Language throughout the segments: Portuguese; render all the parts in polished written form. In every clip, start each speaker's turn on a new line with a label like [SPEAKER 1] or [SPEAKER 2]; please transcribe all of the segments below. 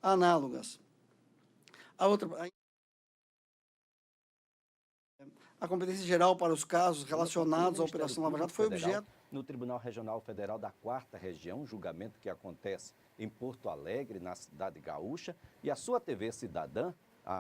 [SPEAKER 1] análogas. A competência geral para os casos relacionados à Operação Lava Jato foi objeto...
[SPEAKER 2] No Tribunal Regional Federal da 4ª Região, julgamento que acontece em Porto Alegre, na cidade gaúcha, e a sua TV Cidadã,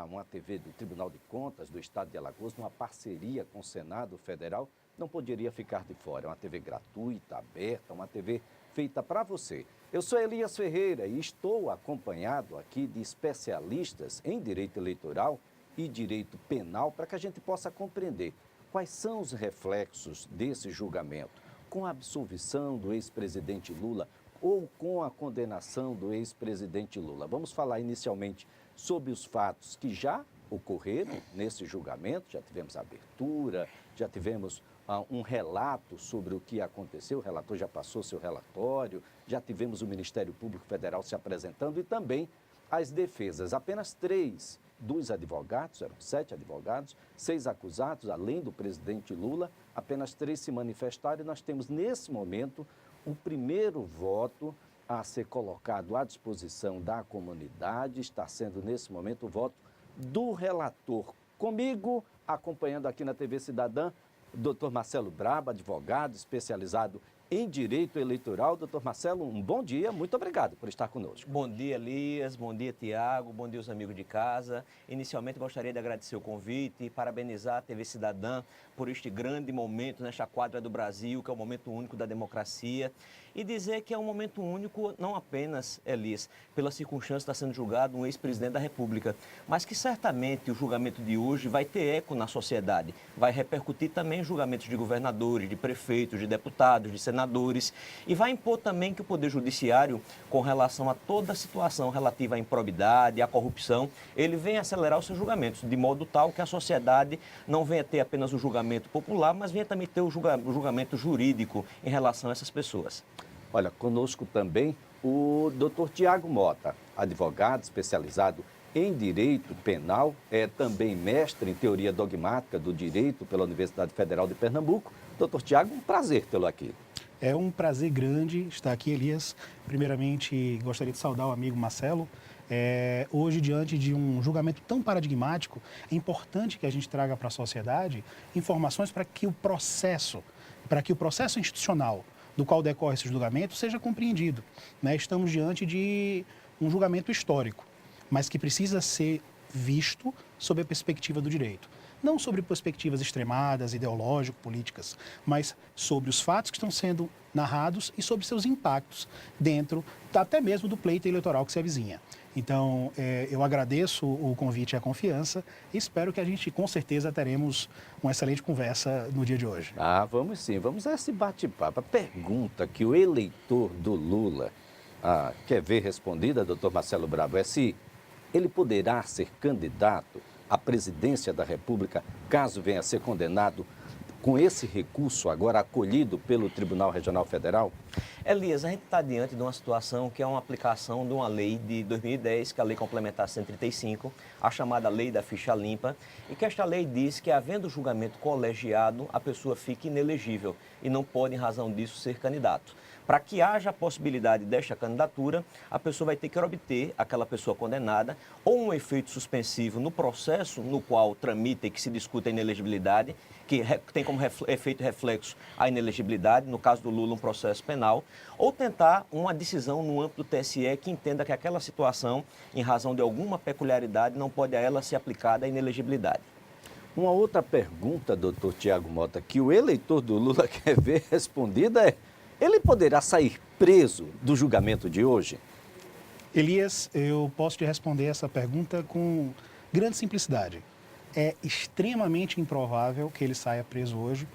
[SPEAKER 2] uma TV do Tribunal de Contas do Estado de Alagoas, numa parceria com o Senado Federal, não poderia ficar de fora. É uma TV gratuita, aberta, uma TV feita para você. Eu sou Elias Ferreira e estou acompanhado aqui de especialistas em direito eleitoral e direito penal para que a gente possa compreender quais são os reflexos desse julgamento com a absolvição do ex-presidente Lula ou com a condenação do ex-presidente Lula. Vamos falar inicialmente sobre os fatos que já ocorreram nesse julgamento, já tivemos a abertura, já tivemos um relato sobre o que aconteceu, o relator já passou seu relatório, já tivemos o Ministério Público Federal se apresentando e também as defesas. Apenas 3 dos advogados, eram 7 advogados, 6 acusados, além do presidente Lula, apenas 3 se manifestaram e nós temos nesse momento o primeiro voto a ser colocado à disposição da comunidade, está sendo nesse momento o voto do relator. Comigo, acompanhando aqui na TV Cidadã, o doutor Marcelo Braba, advogado especializado em direito eleitoral. Doutor Marcelo, um bom dia, muito obrigado por estar conosco.
[SPEAKER 3] Bom dia, Elias, bom dia, Tiago, bom dia os amigos de casa. Inicialmente gostaria de agradecer o convite e parabenizar a TV Cidadã por este grande momento nesta quadra do Brasil, que é o momento único da democracia. E dizer que é um momento único não apenas, Elias, pela circunstância de estar sendo julgado um ex-presidente da República, mas que certamente o julgamento de hoje vai ter eco na sociedade, vai repercutir também em julgamentos de governadores, de prefeitos, de deputados, de senadores, e vai impor também que o Poder Judiciário, com relação a toda a situação relativa à improbidade, à corrupção, ele venha acelerar os seus julgamentos, de modo tal que a sociedade não venha ter apenas o julgamento popular, mas venha também ter o julgamento jurídico em relação a essas pessoas.
[SPEAKER 2] Olha, conosco também o doutor Tiago Mota, advogado especializado em direito penal, é também mestre em teoria dogmática do direito pela Universidade Federal de Pernambuco. Doutor Tiago, um prazer tê-lo aqui.
[SPEAKER 4] É um prazer grande estar aqui, Elias. Primeiramente, gostaria de saudar o amigo Marcelo. Hoje, diante de um julgamento tão paradigmático, é importante que a gente traga para a sociedade informações para que o processo institucional do qual decorre esse julgamento seja compreendido, né? Estamos diante de um julgamento histórico, mas que precisa ser visto sob a perspectiva do direito. Não sobre perspectivas extremadas, ideológico-políticas, mas sobre os fatos que estão sendo narrados e sobre seus impactos dentro até mesmo do pleito eleitoral que se avizinha. Então, eu agradeço o convite e a confiança e espero que a gente, com certeza, teremos uma excelente conversa no dia de hoje.
[SPEAKER 2] Vamos sim, vamos a esse bate-papo. A pergunta que o eleitor do Lula quer ver respondida, doutor Marcelo Brabo, é se ele poderá ser candidato à presidência da República caso venha a ser condenado com esse recurso agora acolhido pelo Tribunal Regional Federal?
[SPEAKER 3] Elias, a gente está diante de uma situação que é uma aplicação de uma lei de 2010, que é a Lei Complementar 135, a chamada Lei da Ficha Limpa, e que esta lei diz que, havendo julgamento colegiado, a pessoa fica inelegível e não pode, em razão disso, ser candidato. Para que haja a possibilidade desta candidatura, a pessoa vai ter que obter, aquela pessoa condenada, ou um efeito suspensivo no processo no qual tramita e que se discute a inelegibilidade, que tem como efeito reflexo a inelegibilidade, no caso do Lula, um processo penal, ou tentar uma decisão no âmbito do TSE que entenda que aquela situação, em razão de alguma peculiaridade, não pode a ela ser aplicada a inelegibilidade.
[SPEAKER 2] Uma outra pergunta, doutor Tiago Mota, que o eleitor do Lula quer ver respondida é: ele poderá sair preso do julgamento de hoje?
[SPEAKER 4] Elias, eu posso te responder essa pergunta com grande simplicidade. É extremamente improvável que ele saia preso hoje.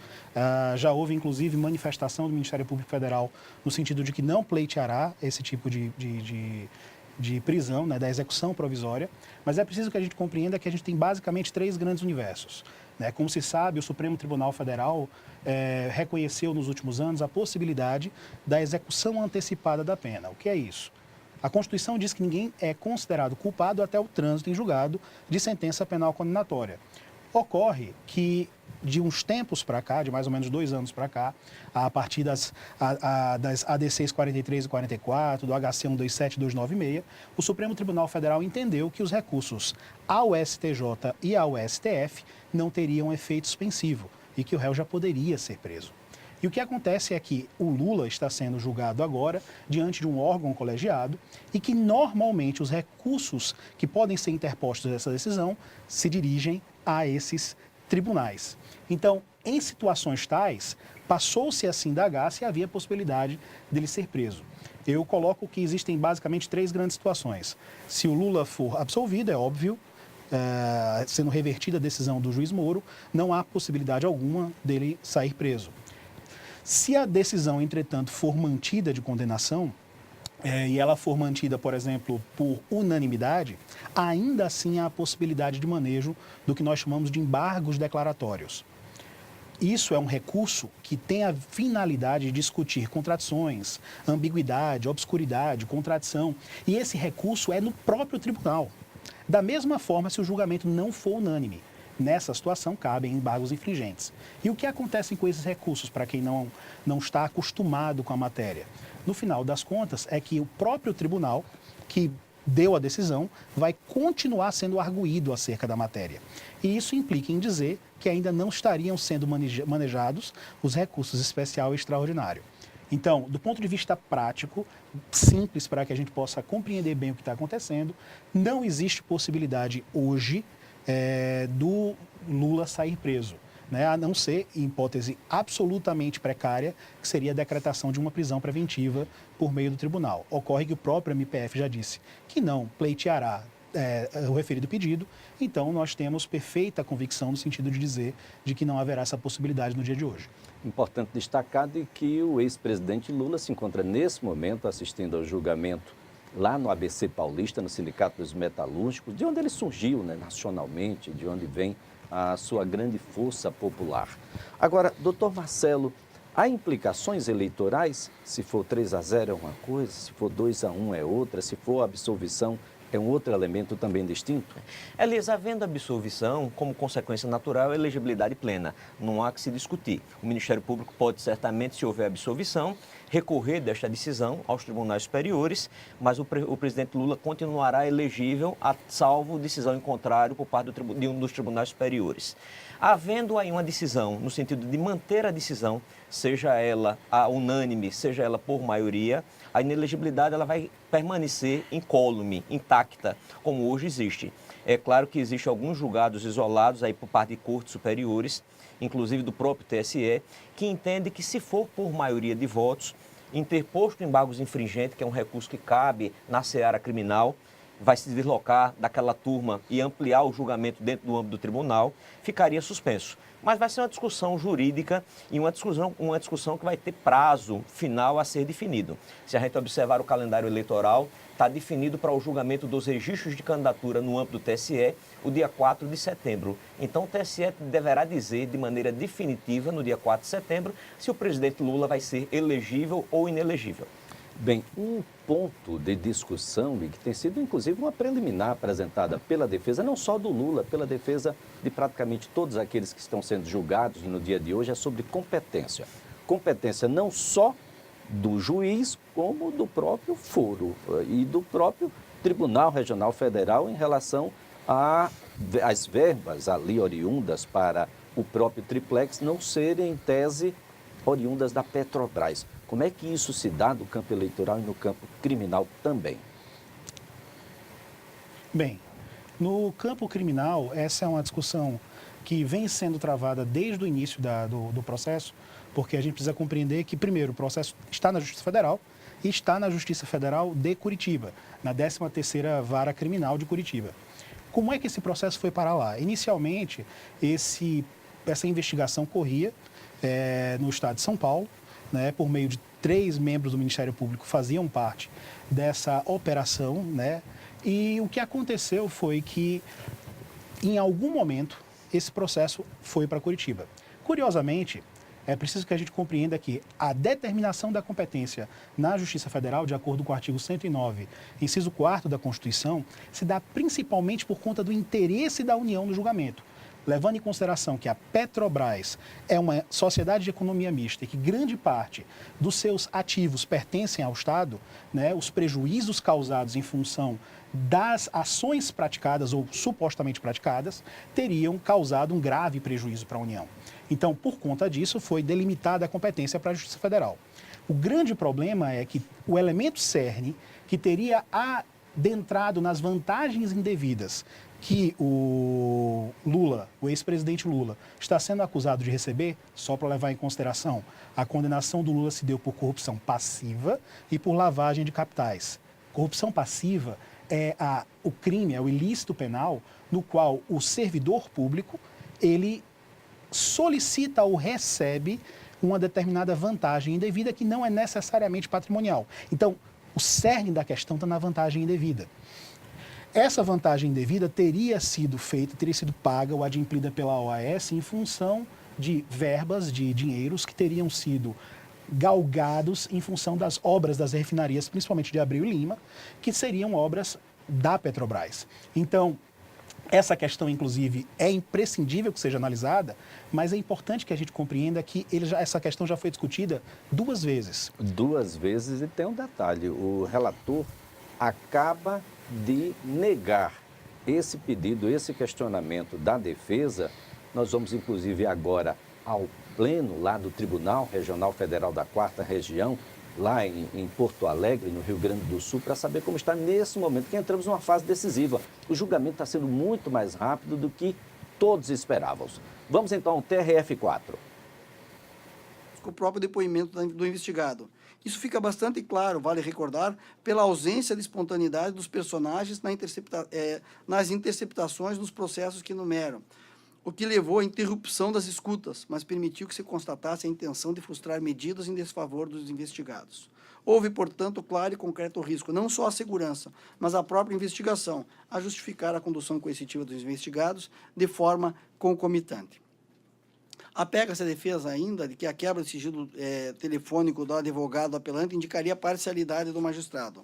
[SPEAKER 4] Já houve, inclusive, manifestação do Ministério Público Federal no sentido de que não pleiteará esse tipo de prisão, né, da execução provisória. Mas é preciso que a gente compreenda que a gente tem basicamente 3 grandes universos. Como se sabe, o Supremo Tribunal Federal reconheceu nos últimos anos a possibilidade da execução antecipada da pena. O que é isso? A Constituição diz que ninguém é considerado culpado até o trânsito em julgado de sentença penal condenatória. Ocorre que, de uns tempos para cá, de mais ou menos 2 anos para cá, a partir das ADCs 43 e 44, do HC 127 e 296, o Supremo Tribunal Federal entendeu que os recursos ao STJ e ao STF não teriam efeito suspensivo e que o réu já poderia ser preso. E o que acontece é que o Lula está sendo julgado agora diante de um órgão colegiado e que normalmente os recursos que podem ser interpostos nessa decisão se dirigem a esses tribunais. Então, em situações tais, passou-se a se indagar se havia possibilidade dele ser preso. Eu coloco que existem basicamente 3 grandes situações. Se o Lula for absolvido, é óbvio, sendo revertida a decisão do juiz Moro, não há possibilidade alguma dele sair preso. Se a decisão, entretanto, for mantida de condenação, e ela for mantida, por exemplo, por unanimidade, ainda assim há a possibilidade de manejo do que nós chamamos de embargos declaratórios. Isso é um recurso que tem a finalidade de discutir contradições, ambiguidade, obscuridade, contradição. E esse recurso é no próprio tribunal. Da mesma forma, se o julgamento não for unânime. Nessa situação, cabem embargos infringentes. E o que acontece com esses recursos, para quem não está acostumado com a matéria? No final das contas, é que o próprio tribunal, que deu a decisão, vai continuar sendo arguído acerca da matéria. E isso implica em dizer que ainda não estariam sendo manejados os recursos especial e extraordinário. Então, do ponto de vista prático, simples para que a gente possa compreender bem o que está acontecendo, não existe possibilidade hoje do Lula sair preso, né? A não ser, em hipótese absolutamente precária, que seria a decretação de uma prisão preventiva por meio do tribunal. Ocorre que o próprio MPF já disse que não pleiteará o referido pedido, então nós temos perfeita convicção no sentido de dizer de que não haverá essa possibilidade no dia de hoje.
[SPEAKER 2] Importante destacar de que o ex-presidente Lula se encontra nesse momento assistindo ao julgamento lá no ABC Paulista, no Sindicato dos Metalúrgicos, de onde ele surgiu, né, nacionalmente, de onde vem a sua grande força popular. Agora, doutor Marcelo, há implicações eleitorais? Se for 3-0 é uma coisa, se for 2-1 é outra, se for absolvição é um outro elemento também distinto?
[SPEAKER 3] Elias, havendo absolvição, como consequência natural, a elegibilidade plena. Não há que se discutir. O Ministério Público pode certamente, se houver absolvição, recorrer desta decisão aos tribunais superiores, mas o presidente Lula continuará elegível, salvo decisão em contrário por parte de um dos tribunais superiores. Havendo aí uma decisão, no sentido de manter a decisão, seja ela unânime, seja ela por maioria, a inelegibilidade ela vai permanecer incólume, intacta, como hoje existe. É claro que existem alguns julgados isolados aí por parte de cortes superiores, inclusive do próprio TSE, que entende que se for por maioria de votos, interposto embargos infringentes, que é um recurso que cabe na seara criminal, vai se deslocar daquela turma e ampliar o julgamento dentro do âmbito do tribunal, ficaria suspenso. Mas vai ser uma discussão jurídica e uma discussão que vai ter prazo final a ser definido. Se a gente observar o calendário eleitoral, está definido para o julgamento dos registros de candidatura no âmbito do TSE o dia 4 de setembro. Então o TSE deverá dizer de maneira definitiva, no dia 4 de setembro, se o presidente Lula vai ser elegível ou inelegível.
[SPEAKER 2] Bem, um ponto de discussão, e que tem sido inclusive uma preliminar apresentada pela defesa, não só do Lula, pela defesa de praticamente todos aqueles que estão sendo julgados no dia de hoje, é sobre competência. Competência não só do juiz, como do próprio foro e do próprio Tribunal Regional Federal em relação às verbas ali oriundas para o próprio triplex não serem, em tese, oriundas da Petrobras. Como é que isso se dá no campo eleitoral e no campo criminal também?
[SPEAKER 4] Bem, no campo criminal, essa é uma discussão que vem sendo travada desde o início do processo, porque a gente precisa compreender que, primeiro, o processo está na Justiça Federal e está na Justiça Federal de Curitiba, na 13ª Vara Criminal de Curitiba. Como é que esse processo foi para lá? Inicialmente, essa investigação corria no estado de São Paulo, né, por meio de 3 membros do Ministério Público faziam parte dessa operação, né, e o que aconteceu foi que, em algum momento, esse processo foi para Curitiba. Curiosamente, é preciso que a gente compreenda que a determinação da competência na Justiça Federal, de acordo com o artigo 109, inciso 4º da Constituição, se dá principalmente por conta do interesse da União no julgamento. levando em consideração que a Petrobras é uma sociedade de economia mista e que grande parte dos seus ativos pertencem ao Estado, né, os prejuízos causados em função das ações praticadas ou supostamente praticadas teriam causado um grave prejuízo para a União. Então, por conta disso, foi delimitada a competência para a Justiça Federal. O grande problema é que o elemento cerne, que teria adentrado nas vantagens indevidas que o Lula, o ex-presidente Lula, está sendo acusado de receber, só para levar em consideração, a condenação do Lula se deu por corrupção passiva e por lavagem de capitais. Corrupção passiva é o crime, é o ilícito penal no qual o servidor público, ele solicita ou recebe uma determinada vantagem indevida que não é necessariamente patrimonial. Então, o cerne da questão está na vantagem indevida. Essa vantagem indevida teria sido paga ou adimplida pela OAS em função de verbas, de dinheiros que teriam sido galgados em função das obras das refinarias, principalmente de Abreu e Lima, que seriam obras da Petrobras. Então, essa questão, inclusive, é imprescindível que seja analisada, mas é importante que a gente compreenda que essa questão já foi discutida 2 vezes.
[SPEAKER 2] 2 vezes, e tem um detalhe, o relator acaba de negar esse pedido, esse questionamento da defesa. Nós vamos, inclusive, agora ao pleno lá do Tribunal Regional Federal da 4ª Região, lá em Porto Alegre, no Rio Grande do Sul, para saber como está nesse momento, que entramos numa fase decisiva. O julgamento está sendo muito mais rápido do que todos esperávamos. Vamos então ao TRF4.
[SPEAKER 1] Com o próprio depoimento do investigado. Isso fica bastante claro, vale recordar, pela ausência de espontaneidade dos personagens nas interceptações dos processos que enumeram, o que levou à interrupção das escutas, mas permitiu que se constatasse a intenção de frustrar medidas em desfavor dos investigados. Houve, portanto, claro e concreto risco, não só à segurança, mas à própria investigação, a justificar a condução coercitiva dos investigados de forma concomitante. Apega-se a defesa ainda de que a quebra de sigilo telefônico do advogado apelante indicaria a parcialidade do magistrado.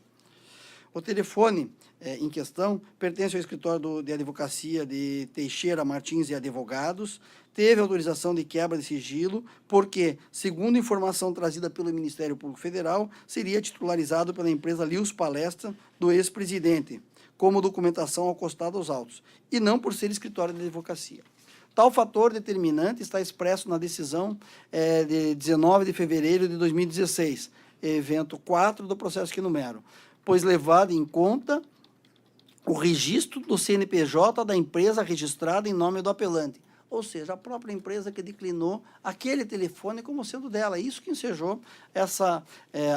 [SPEAKER 1] O telefone em questão pertence ao escritório de advocacia de Teixeira, Martins e Advogados, teve autorização de quebra de sigilo porque, segundo informação trazida pelo Ministério Público Federal, seria titularizado pela empresa Lius Palestra do ex-presidente, como documentação acostada aos autos, e não por ser escritório de advocacia. Tal fator determinante está expresso na decisão de 19 de fevereiro de 2016, evento 4 do processo que enumero, pois levado em conta o registro do CNPJ da empresa registrada em nome do apelante, ou seja, a própria empresa que declinou aquele telefone como sendo dela. É isso que ensejou essa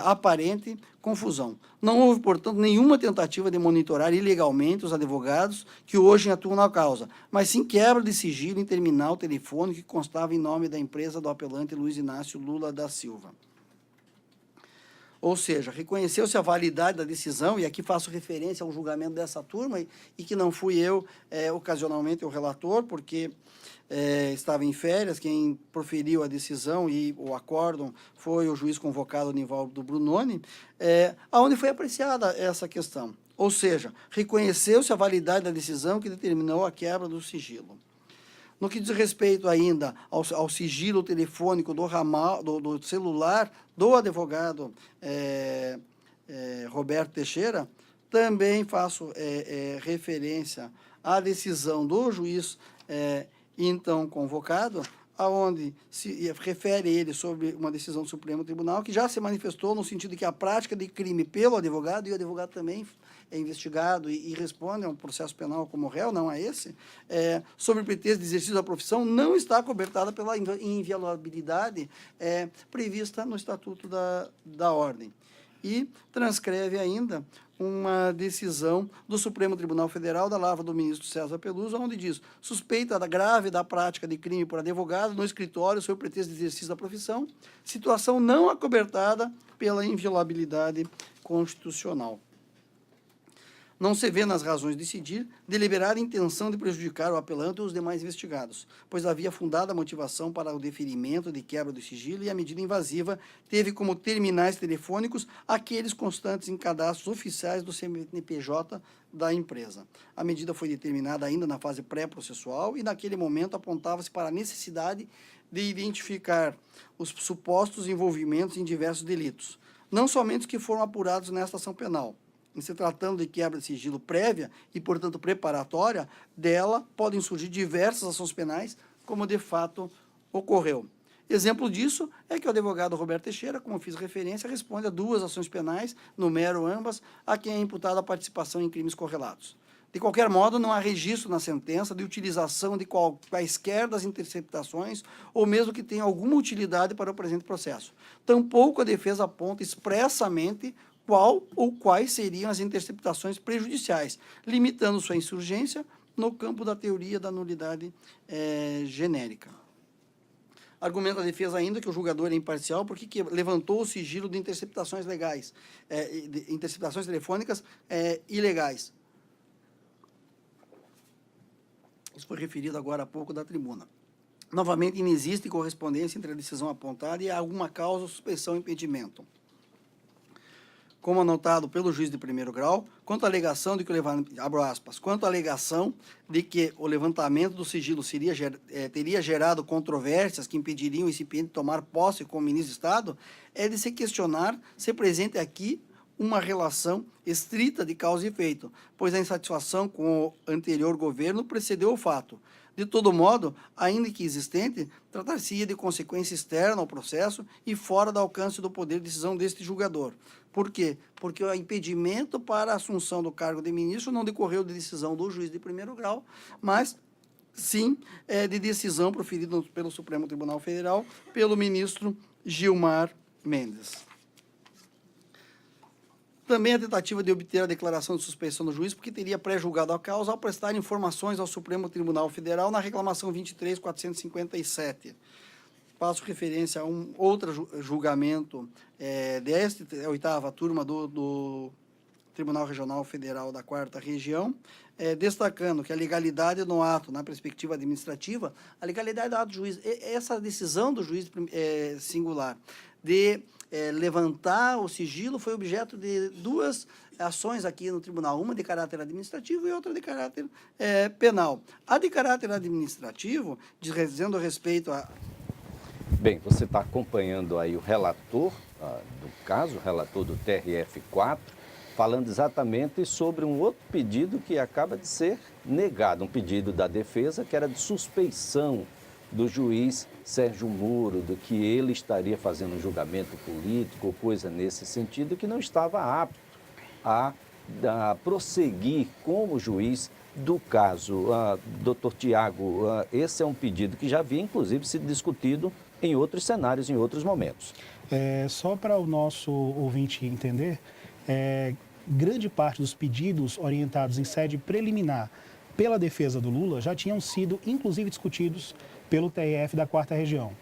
[SPEAKER 1] aparente confusão. Não houve, portanto, nenhuma tentativa de monitorar ilegalmente os advogados que hoje atuam na causa, mas sim quebra de sigilo em terminal telefônico que constava em nome da empresa do apelante Luiz Inácio Lula da Silva. Ou seja, reconheceu-se a validade da decisão, e aqui faço referência ao julgamento dessa turma, e que não fui eu, ocasionalmente, o relator, porque estava em férias. Quem proferiu a decisão e o acórdão foi o juiz convocado Nivaldo Brunoni, onde foi apreciada essa questão. Ou seja, reconheceu-se a validade da decisão que determinou a quebra do sigilo. No que diz respeito ainda ao sigilo telefônico do celular do advogado Roberto Teixeira, também faço referência à decisão do juiz então convocado, aonde se refere ele sobre uma decisão do Supremo Tribunal que já se manifestou no sentido de que a prática de crime pelo advogado, e o advogado também é investigado e responde a um processo penal como réu, não é esse, sobre pretexto de exercício da profissão, não está cobertada pela inviolabilidade prevista no Estatuto da Ordem. E transcreve ainda uma decisão do Supremo Tribunal Federal, da lavra do ministro César Peluso, onde diz: suspeita grave da prática de crime por advogado no escritório sob pretexto de exercício da profissão, situação não acobertada pela inviolabilidade constitucional. Não se vê nas razões de decidir deliberar a intenção de prejudicar o apelante ou os demais investigados, pois havia fundada motivação para o deferimento de quebra do sigilo e a medida invasiva teve como terminais telefônicos aqueles constantes em cadastros oficiais do CNPJ da empresa. A medida foi determinada ainda na fase pré-processual e, naquele momento, apontava-se para a necessidade de identificar os supostos envolvimentos em diversos delitos, não somente os que foram apurados nesta ação penal. Em se tratando de quebra de sigilo prévia e, portanto, preparatória, dela podem surgir diversas ações penais, como de fato ocorreu. Exemplo disso é que o advogado Roberto Teixeira, como fiz referência, responde a 2 ações penais, numero ambas, a quem é imputada a participação em crimes correlatos. De qualquer modo, não há registro na sentença de utilização de quaisquer das interceptações ou mesmo que tenha alguma utilidade para o presente processo. Tampouco a defesa aponta expressamente qual ou quais seriam as interceptações prejudiciais, limitando sua insurgência no campo da teoria da nulidade genérica. Argumenta a defesa ainda que o julgador é imparcial porque levantou o sigilo de interceptações legais, de interceptações telefônicas ilegais. Isso foi referido agora há pouco da tribuna. Novamente, não existe correspondência entre a decisão apontada e alguma causa, suspeição ou impedimento. Como anotado pelo juiz de primeiro grau, quanto à alegação de que o levantamento do sigilo teria gerado controvérsias que impediriam o recipiente de tomar posse como ministro de Estado, é de se questionar se presente aqui uma relação estrita de causa e efeito, pois a insatisfação com o anterior governo precedeu o fato. De todo modo, ainda que existente, tratar-se-ia de consequência externa ao processo e fora do alcance do poder de decisão deste julgador. Por quê? Porque o impedimento para a assunção do cargo de ministro não decorreu de decisão do juiz de primeiro grau, mas sim de decisão proferida pelo Supremo Tribunal Federal pelo ministro Gilmar Mendes. Também a tentativa de obter a declaração de suspeição do juiz, porque teria pré-julgado a causa ao prestar informações ao Supremo Tribunal Federal na reclamação 23.457. Faço referência a um outro julgamento desta 8ª turma do Tribunal Regional Federal da 4ª Região, destacando que a legalidade no ato, na perspectiva administrativa, a legalidade do ato do juiz, essa decisão do juiz singular de levantar o sigilo foi objeto de 2 ações aqui no tribunal, uma de caráter administrativo e outra de caráter penal. A de caráter administrativo, dizendo respeito a...
[SPEAKER 2] Bem, você está acompanhando aí o relator do caso, o relator do TRF4, falando exatamente sobre um outro pedido que acaba de ser negado, um pedido da defesa que era de suspeição do juiz Sérgio Moro, do que ele estaria fazendo um julgamento político ou coisa nesse sentido, que não estava apto a prosseguir como juiz do caso. Doutor Tiago, esse é um pedido que já havia, inclusive, sido discutido em outros cenários, em outros momentos.
[SPEAKER 4] Só para o nosso ouvinte entender, grande parte dos pedidos orientados em sede preliminar pela defesa do Lula já tinham sido, inclusive, discutidos pelo TRF da 4ª Região.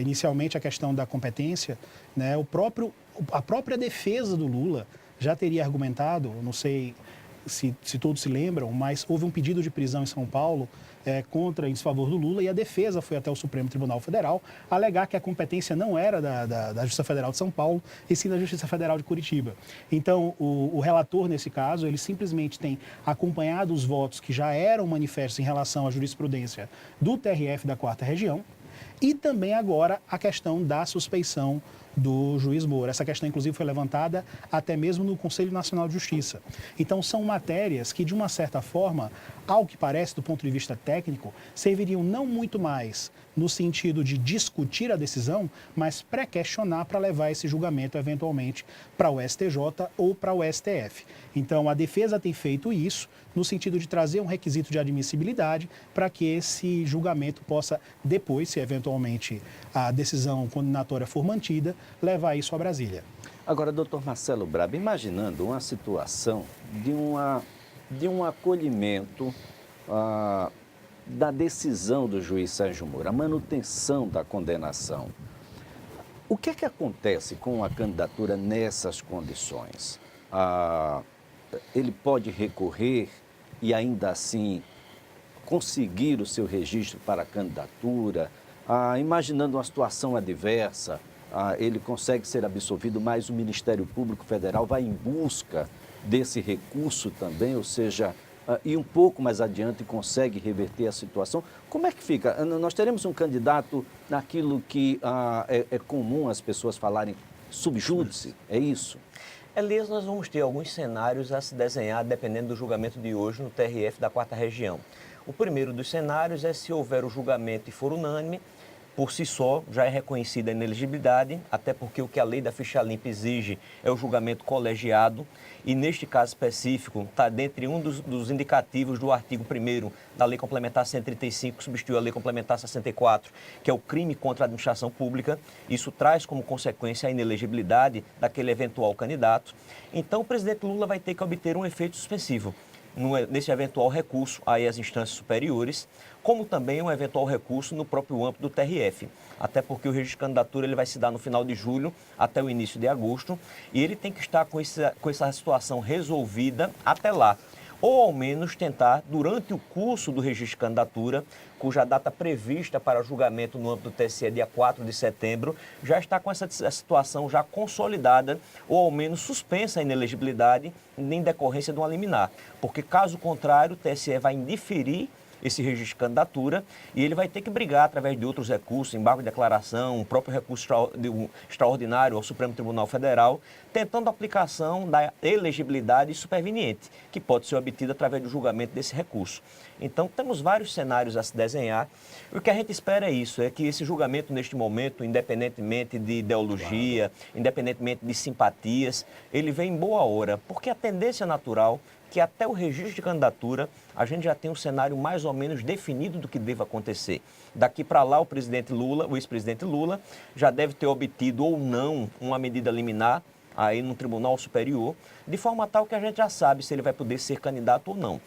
[SPEAKER 4] Inicialmente, a questão da competência, né, a própria defesa do Lula já teria argumentado, não sei se todos se lembram, mas houve um pedido de prisão em São Paulo em desfavor do Lula, e a defesa foi até o Supremo Tribunal Federal alegar que a competência não era da Justiça Federal de São Paulo, e sim da Justiça Federal de Curitiba. Então, o relator, nesse caso, ele simplesmente tem acompanhado os votos que já eram manifestos em relação à jurisprudência do TRF da 4ª Região, e também agora a questão da suspeição do juiz Moro. Essa questão, inclusive, foi levantada até mesmo no Conselho Nacional de Justiça. Então, são matérias que, de uma certa forma, ao que parece, do ponto de vista técnico, serviriam não muito mais no sentido de discutir a decisão, mas pré-questionar para levar esse julgamento, eventualmente, para o STJ ou para o STF. Então, a defesa tem feito isso no sentido de trazer um requisito de admissibilidade para que esse julgamento possa, depois, se eventualmente a decisão condenatória for mantida, levar isso a Brasília.
[SPEAKER 2] Agora, doutor Marcelo Braba, imaginando uma situação de um acolhimento da decisão do juiz Sérgio Moro, a manutenção da condenação, o que é que acontece com a candidatura nessas condições? ele pode recorrer e ainda assim conseguir o seu registro para a candidatura? Imaginando uma situação adversa, ele consegue ser absolvido, mas o Ministério Público Federal vai em busca desse recurso também, ou seja, ir um pouco mais adiante e consegue reverter a situação. Como é que fica? Nós teremos um candidato naquilo que é comum as pessoas falarem, subjúdice, é isso?
[SPEAKER 3] Elias, nós vamos ter alguns cenários a se desenhar dependendo do julgamento de hoje no TRF da 4ª Região. O primeiro dos cenários é se houver o julgamento e for unânime, por si só já é reconhecida a inelegibilidade, até porque o que a lei da ficha limpa exige é o julgamento colegiado, e neste caso específico está dentre um dos indicativos do artigo 1º da Lei Complementar 135, que substitui a Lei Complementar 64, que é o crime contra a administração pública. Isso traz como consequência a inelegibilidade daquele eventual candidato. Então o presidente Lula vai ter que obter um efeito suspensivo nesse eventual recurso aí às instâncias superiores, como também um eventual recurso no próprio âmbito do TRF. Até porque o registro de candidatura ele vai se dar no final de julho até o início de agosto, e ele tem que estar com essa situação resolvida até lá. Ou ao menos tentar, durante o curso do registro de candidatura, cuja data prevista para julgamento no âmbito do TSE dia 4 de setembro, já está com essa situação já consolidada, ou ao menos suspensa a inelegibilidade em decorrência de uma liminar. Porque caso contrário, o TSE vai indeferir esse registro de candidatura e ele vai ter que brigar através de outros recursos, embargo de declaração, um próprio recurso extraordinário ao Supremo Tribunal Federal, tentando a aplicação da elegibilidade superveniente, que pode ser obtida através do julgamento desse recurso. Então, temos vários cenários a se desenhar. O que a gente espera é isso, é que esse julgamento, neste momento, independentemente de ideologia, independentemente de simpatias, ele vem em boa hora, porque a tendência natural que até o registro de candidatura a gente já tem um cenário mais ou menos definido do que deve acontecer. Daqui para lá, o ex-presidente Lula, já deve ter obtido ou não uma medida liminar aí no Tribunal Superior, de forma tal que a gente já sabe se ele vai poder ser candidato ou não.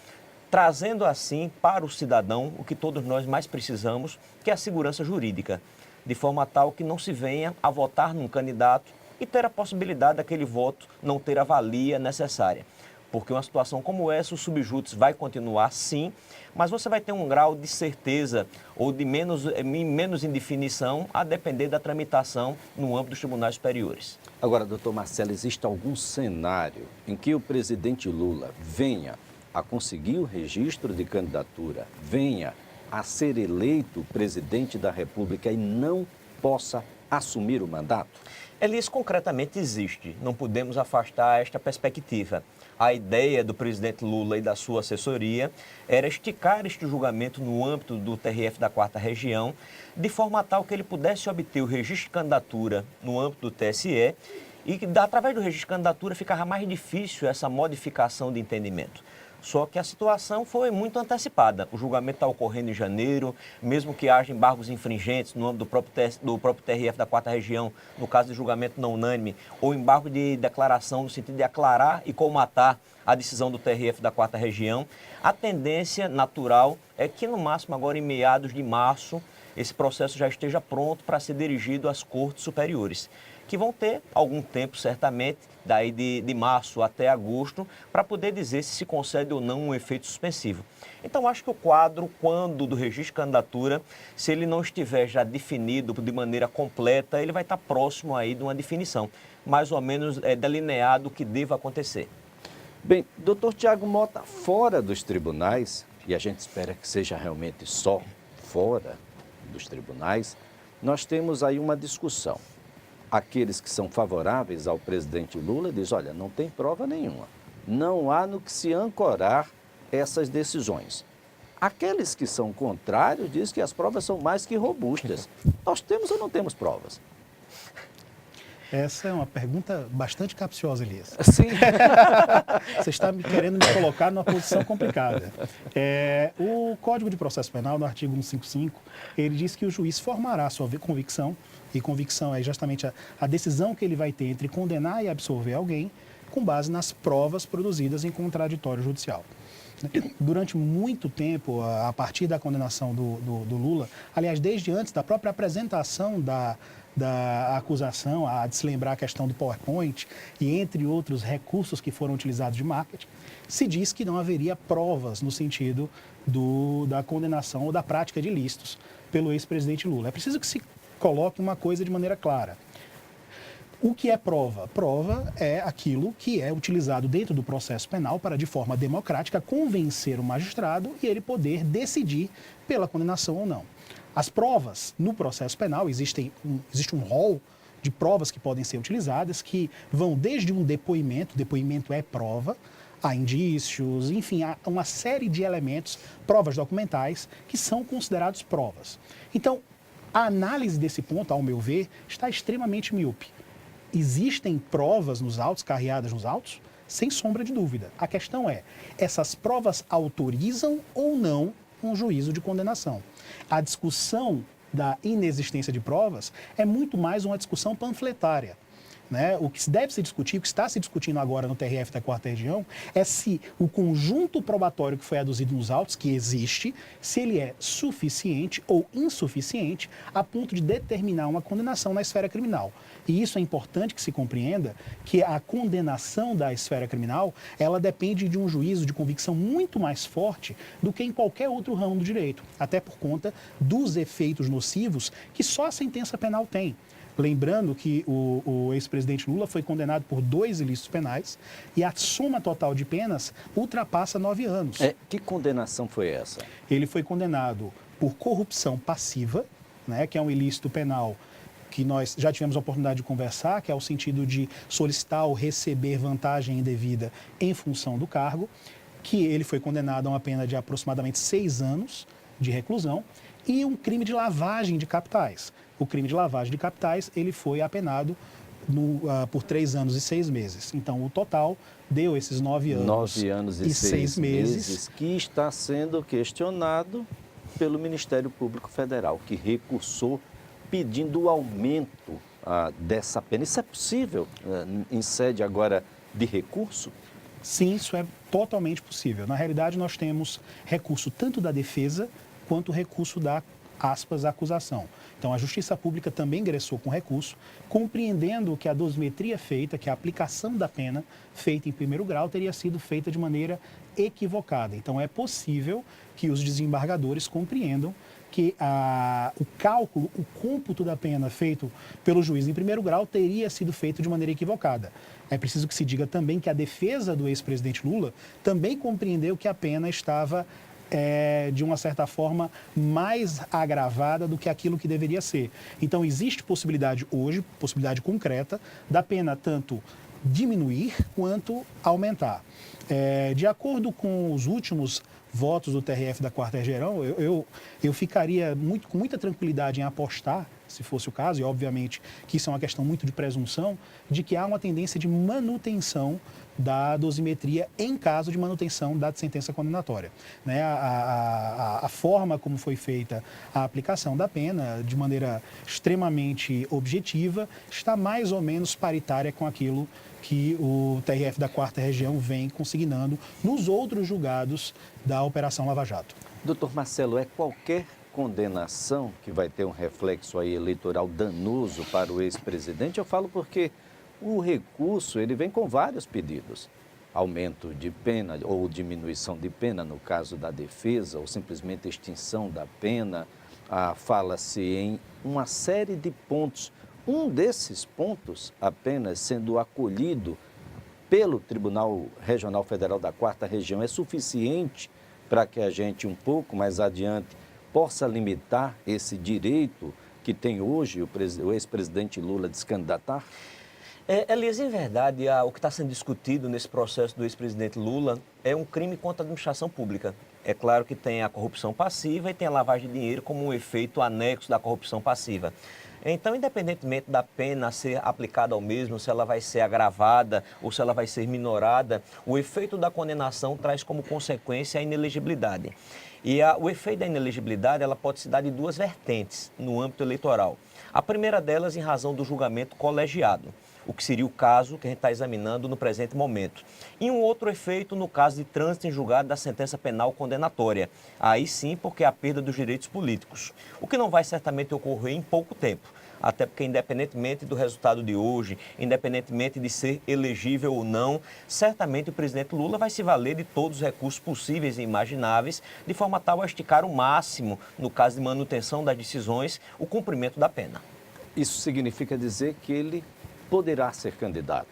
[SPEAKER 3] Trazendo assim para o cidadão o que todos nós mais precisamos, que é a segurança jurídica, de forma tal que não se venha a votar num candidato e ter a possibilidade daquele voto não ter a valia necessária. Porque uma situação como essa, o subjúdice vai continuar sim, mas você vai ter um grau de certeza ou de menos indefinição a depender da tramitação no âmbito dos tribunais superiores.
[SPEAKER 2] Agora, doutor Marcelo, existe algum cenário em que o presidente Lula venha a conseguir o registro de candidatura, venha a ser eleito presidente da República e não possa assumir o mandato?
[SPEAKER 3] Elias, concretamente existe, não podemos afastar esta perspectiva. A ideia do presidente Lula e da sua assessoria era esticar este julgamento no âmbito do TRF da 4ª Região, de forma tal que ele pudesse obter o registro de candidatura no âmbito do TSE e, através do registro de candidatura, ficava mais difícil essa modificação de entendimento. Só que a situação foi muito antecipada. O julgamento está ocorrendo em janeiro, mesmo que haja embargos infringentes no âmbito do próprio TRF da 4ª Região, no caso de julgamento não unânime, ou embargo de declaração no sentido de aclarar e colmatar a decisão do TRF da 4ª Região, a tendência natural é que, no máximo, agora em meados de março, esse processo já esteja pronto para ser dirigido às cortes superiores, que vão ter algum tempo, certamente, daí de março até agosto, para poder dizer se concede ou não um efeito suspensivo. Então, acho que o quadro, quando do registro de candidatura, se ele não estiver já definido de maneira completa, ele vai estar próximo aí de uma definição, mais ou menos delineado o que deva acontecer.
[SPEAKER 2] Bem, doutor Tiago Mota, fora dos tribunais, e a gente espera que seja realmente só fora dos tribunais, nós temos aí uma discussão. Aqueles que são favoráveis ao presidente Lula dizem, olha, não tem prova nenhuma. Não há no que se ancorar essas decisões. Aqueles que são contrários dizem que as provas são mais que robustas. Nós temos ou não temos provas?
[SPEAKER 4] Essa é uma pergunta bastante capciosa, Elias.
[SPEAKER 2] Sim.
[SPEAKER 4] Você está querendo me colocar numa posição complicada. O Código de Processo Penal, no artigo 155, ele diz que o juiz formará a sua convicção, e convicção é justamente a decisão que ele vai ter entre condenar e absolver alguém com base nas provas produzidas em contraditório judicial. Durante muito tempo, a partir da condenação do Lula, aliás, desde antes da própria apresentação da acusação, a de se lembrar a questão do PowerPoint e entre outros recursos que foram utilizados de marketing, se diz que não haveria provas no sentido da condenação ou da prática de ilícitos pelo ex-presidente Lula. É preciso que se coloque uma coisa de maneira clara. O que é prova? Prova é aquilo que é utilizado dentro do processo penal para, de forma democrática, convencer o magistrado e ele poder decidir pela condenação ou não. As provas no processo penal, existe um rol de provas que podem ser utilizadas, que vão desde um depoimento é prova, há indícios, enfim, há uma série de elementos, provas documentais, que são considerados provas. Então, a análise desse ponto, ao meu ver, está extremamente míope. Existem provas nos autos, carreadas nos autos? Sem sombra de dúvida. A questão é, essas provas autorizam ou não um juízo de condenação? A discussão da inexistência de provas é muito mais uma discussão panfletária. Né? O que deve se discutir, o que está se discutindo agora no TRF da 4ª Região, é se o conjunto probatório que foi aduzido nos autos, que existe, se ele é suficiente ou insuficiente a ponto de determinar uma condenação na esfera criminal. E isso é importante que se compreenda, que a condenação da esfera criminal, ela depende de um juízo de convicção muito mais forte do que em qualquer outro ramo do direito, até por conta dos efeitos nocivos que só a sentença penal tem. Lembrando que o ex-presidente Lula foi condenado por 2 ilícitos penais e a soma total de penas ultrapassa 9 anos.
[SPEAKER 2] Que condenação foi essa?
[SPEAKER 4] Ele foi condenado por corrupção passiva, né, que é um ilícito penal que nós já tivemos a oportunidade de conversar, que é o sentido de solicitar ou receber vantagem indevida em função do cargo, que ele foi condenado a uma pena de aproximadamente 6 anos de reclusão e um crime de lavagem de capitais. O crime de lavagem de capitais, ele foi apenado por 3 anos e 6 meses. Então, o total deu esses 9 anos.
[SPEAKER 2] 9 anos e 6 meses, que está sendo questionado pelo Ministério Público Federal, que recursou pedindo o aumento dessa pena. Isso é possível em sede agora de recurso?
[SPEAKER 4] Sim, isso é totalmente possível. Na realidade, nós temos recurso tanto da defesa quanto recurso da, aspas, acusação. Então, a Justiça Pública também ingressou com recurso, compreendendo que a dosimetria feita, que a aplicação da pena feita em primeiro grau teria sido feita de maneira equivocada. Então, é possível que os desembargadores compreendam que o cálculo, o cômputo da pena feito pelo juiz em primeiro grau teria sido feito de maneira equivocada. É preciso que se diga também que a defesa do ex-presidente Lula também compreendeu que a pena estava de uma certa forma, mais agravada do que aquilo que deveria ser. Então, existe possibilidade hoje, possibilidade concreta, da pena tanto diminuir quanto aumentar. De acordo com os últimos votos do TRF da 4ª Região, eu ficaria com muita tranquilidade em apostar, se fosse o caso, e obviamente que isso é uma questão muito de presunção, de que há uma tendência de manutenção da dosimetria em caso de manutenção da sentença condenatória. Né? A forma como foi feita a aplicação da pena, de maneira extremamente objetiva, está mais ou menos paritária com aquilo que o TRF da 4ª Região vem consignando nos outros julgados da Operação Lava Jato.
[SPEAKER 2] Doutor Marcelo, é qualquer condenação que vai ter um reflexo aí eleitoral danoso para o ex-presidente? Eu falo porque o recurso, ele vem com vários pedidos. Aumento de pena ou diminuição de pena, no caso da defesa, ou simplesmente extinção da pena. Fala-se em uma série de pontos. Um desses pontos, apenas sendo acolhido pelo Tribunal Regional Federal da 4ª Região, é suficiente para que a gente, um pouco mais adiante, possa limitar esse direito que tem hoje o ex-presidente Lula de se candidatar?
[SPEAKER 3] Elias, em verdade, o que está sendo discutido nesse processo do ex-presidente Lula é um crime contra a administração pública. É claro que tem a corrupção passiva e tem a lavagem de dinheiro como um efeito anexo da corrupção passiva. Então, independentemente da pena ser aplicada ao mesmo, se ela vai ser agravada ou se ela vai ser minorada, o efeito da condenação traz como consequência a inelegibilidade. E o efeito da inelegibilidade ela pode se dar de 2 vertentes no âmbito eleitoral. A primeira delas em razão do julgamento colegiado, o que seria o caso que a gente está examinando no presente momento. E um outro efeito no caso de trânsito em julgado da sentença penal condenatória. Aí sim, porque é a perda dos direitos políticos. O que não vai certamente ocorrer em pouco tempo. até porque independentemente do resultado de hoje, independentemente de ser elegível ou não, certamente o presidente Lula vai se valer de todos os recursos possíveis e imagináveis, de forma tal a esticar o máximo, no caso de manutenção das decisões, o cumprimento da pena.
[SPEAKER 2] Isso significa dizer que ele poderá ser candidato?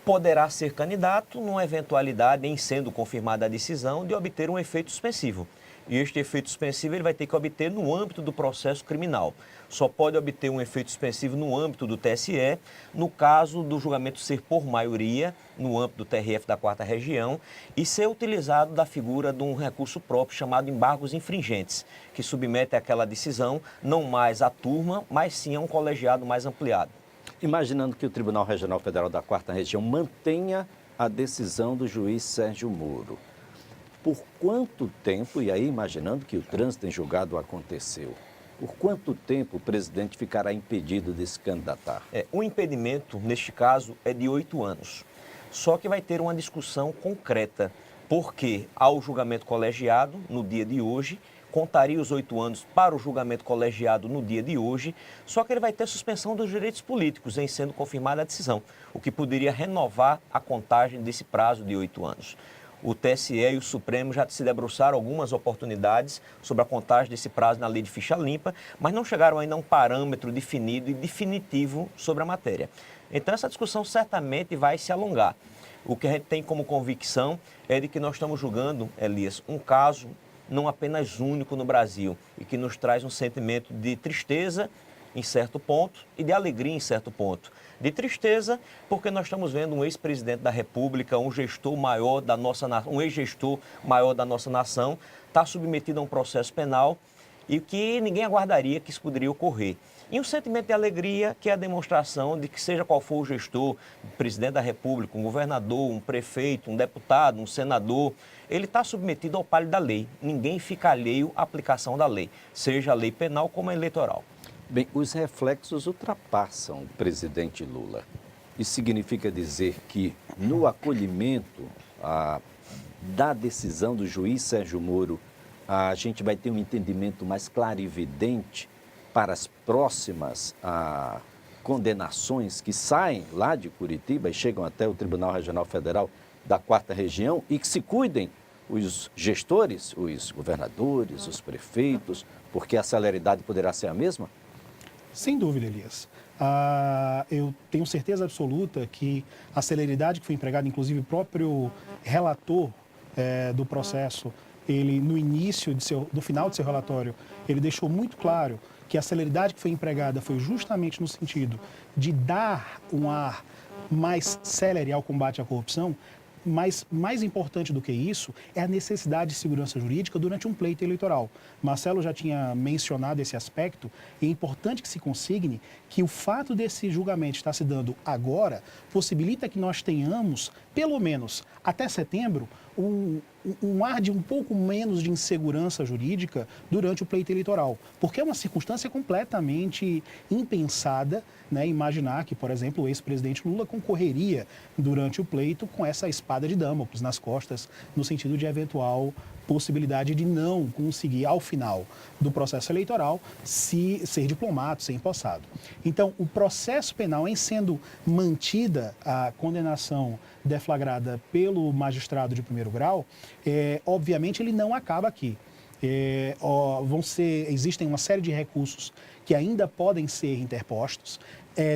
[SPEAKER 3] Poderá ser candidato numa eventualidade, em sendo confirmada a decisão, de obter um efeito suspensivo. E este efeito suspensivo ele vai ter que obter no âmbito do processo criminal. Só pode obter um efeito suspensivo no âmbito do TSE, no caso do julgamento ser por maioria, no âmbito do TRF da 4ª Região, e ser utilizado da figura de um recurso próprio chamado embargos infringentes, que submete àquela decisão não mais à turma, mas sim a um colegiado mais ampliado.
[SPEAKER 2] Imaginando que o Tribunal Regional Federal da 4ª Região mantenha a decisão do juiz Sérgio Moro, por quanto tempo, e aí imaginando que o trânsito em julgado aconteceu, por quanto tempo o presidente ficará impedido de se candidatar?
[SPEAKER 3] O impedimento, neste caso, é de 8 anos. Só que vai ter uma discussão concreta, porque ao julgamento colegiado, no dia de hoje, contaria os 8 anos para o julgamento colegiado no dia de hoje, só que ele vai ter suspensão dos direitos políticos em sendo confirmada a decisão, o que poderia renovar a contagem desse prazo de 8 anos. O TSE e o Supremo já se debruçaram algumas oportunidades sobre a contagem desse prazo na lei de ficha limpa, mas não chegaram ainda a um parâmetro definido e definitivo sobre a matéria. Então essa discussão certamente vai se alongar. O que a gente tem como convicção é de que nós estamos julgando, Elias, um caso não apenas único no Brasil e que nos traz um sentimento de tristeza em certo ponto e de alegria em certo ponto. De tristeza, porque nós estamos vendo um ex-presidente da República, um ex-gestor maior da nossa nação, está submetido a um processo penal e que ninguém aguardaria que isso poderia ocorrer. E um sentimento de alegria, que é a demonstração de que seja qual for o gestor, o presidente da República, um governador, um prefeito, um deputado, um senador, ele está submetido ao palio da lei. Ninguém fica alheio à aplicação da lei, seja a lei penal como a eleitoral.
[SPEAKER 2] Bem, os reflexos ultrapassam o presidente Lula. Isso significa dizer que no acolhimento da decisão do juiz Sérgio Moro, a gente vai ter um entendimento mais clarividente para as próximas condenações que saem lá de Curitiba e chegam até o Tribunal Regional Federal da 4ª Região e que se cuidem os gestores, os governadores, os prefeitos, porque a celeridade poderá ser a mesma?
[SPEAKER 4] Sem dúvida, Elias. Eu tenho certeza absoluta que a celeridade que foi empregada, inclusive o próprio relator do processo, ele no início do final de seu relatório, ele deixou muito claro que a celeridade que foi empregada foi justamente no sentido de dar um ar mais célere ao combate à corrupção. Mas mais importante do que isso é a necessidade de segurança jurídica durante um pleito eleitoral. Marcelo já tinha mencionado esse aspecto e é importante que se consigne que o fato desse julgamento estar se dando agora possibilita que nós tenhamos, pelo menos até setembro, um ar de um pouco menos de insegurança jurídica durante o pleito eleitoral, porque é uma circunstância completamente impensada, né, imaginar que, por exemplo, o ex-presidente Lula concorreria durante o pleito com essa espada de Damocles nas costas, no sentido de eventual possibilidade de não conseguir, ao final do processo eleitoral, ser diplomado, ser empossado. Então, o processo penal, em sendo mantida a condenação deflagrada pelo magistrado de primeiro grau, obviamente ele não acaba aqui. Existem uma série de recursos que ainda podem ser interpostos.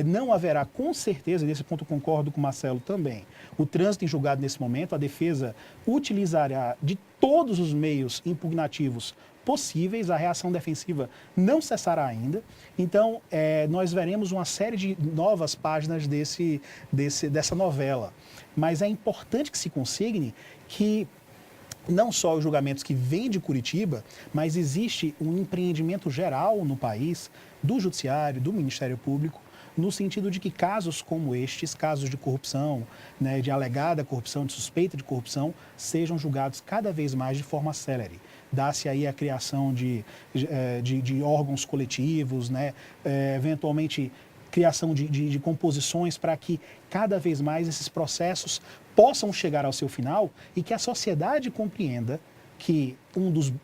[SPEAKER 4] Não haverá, com certeza, nesse ponto concordo com o Marcelo também, o trânsito em julgado nesse momento, a defesa utilizará de todos os meios impugnativos possíveis, a reação defensiva não cessará ainda. Então, nós veremos uma série de novas páginas dessa novela. Mas é importante que se consigne que não só os julgamentos que vêm de Curitiba, mas existe um empreendimento geral no país, do Judiciário, do Ministério Público, no sentido de que casos como estes, casos de corrupção, né, de alegada corrupção, de suspeita de corrupção, sejam julgados cada vez mais de forma célere. Dá-se aí a criação de órgãos coletivos, né, eventualmente criação de composições para que cada vez mais esses processos possam chegar ao seu final e que a sociedade compreenda que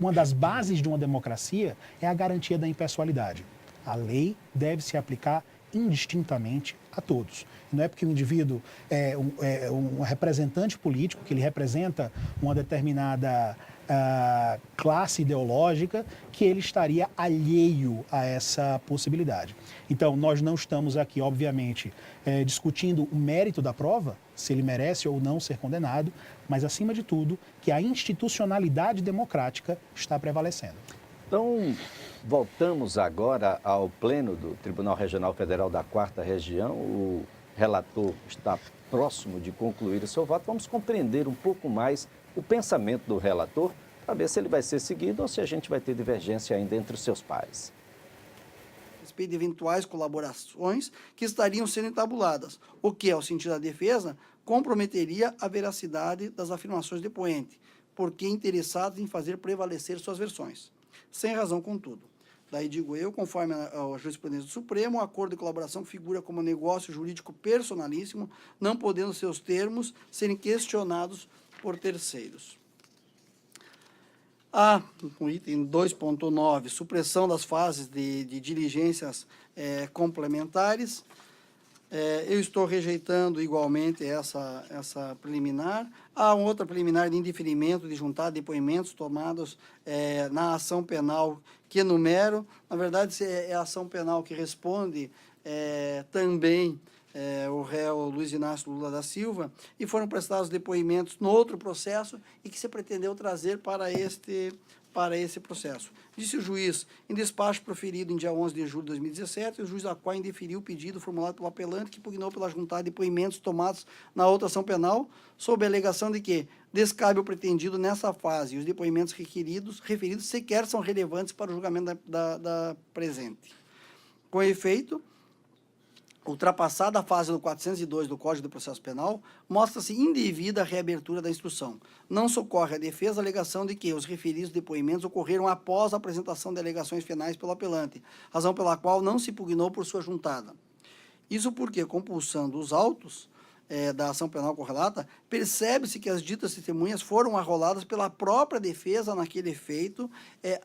[SPEAKER 4] uma das bases de uma democracia é a garantia da impessoalidade. A lei deve se aplicar indistintamente a todos. Não é porque o indivíduo é um representante político, que ele representa uma determinada classe ideológica, que ele estaria alheio a essa possibilidade. Então, nós não estamos aqui, obviamente, discutindo o mérito da prova, se ele merece ou não ser condenado, mas, acima de tudo, que a institucionalidade democrática está prevalecendo.
[SPEAKER 2] Então, voltamos agora ao pleno do Tribunal Regional Federal da 4ª Região. O relator está próximo de concluir o seu voto. Vamos compreender um pouco mais o pensamento do relator, para ver se ele vai ser seguido ou se a gente vai ter divergência ainda entre os seus pares.
[SPEAKER 1] A respeito de eventuais colaborações que estariam sendo entabuladas, o que, ao sentido da defesa, comprometeria a veracidade das afirmações do depoente, porque interessados em fazer prevalecer suas versões. Sem razão, contudo. Daí digo eu, conforme a jurisprudência do Supremo, o acordo de colaboração figura como negócio jurídico personalíssimo, não podendo seus termos serem questionados por terceiros. No item 2.9, supressão das fases de diligências complementares. Eu estou rejeitando igualmente essa preliminar. Há outra preliminar de indeferimento de juntar depoimentos tomados na ação penal que enumero. Na verdade, é a ação penal que responde também o réu Luiz Inácio Lula da Silva, e foram prestados depoimentos no outro processo e que se pretendeu trazer para esse processo. Disse o juiz, em despacho proferido em dia 11 de julho de 2017, o juiz Aquá indeferiu o pedido formulado pelo apelante que pugnou pela juntada de depoimentos tomados na outra ação penal, sob a alegação de que descabe o pretendido nessa fase e os depoimentos referidos sequer são relevantes para o julgamento da presente. Com efeito, ultrapassada a fase do 402 do Código de Processo Penal, mostra-se indevida a reabertura da instrução. Não socorre à defesa a alegação de que os referidos depoimentos ocorreram após a apresentação de alegações finais pelo apelante, razão pela qual não se pugnou por sua juntada. Isso porque, compulsando os autos da ação penal correlata, percebe-se que as ditas testemunhas foram arroladas pela própria defesa naquele efeito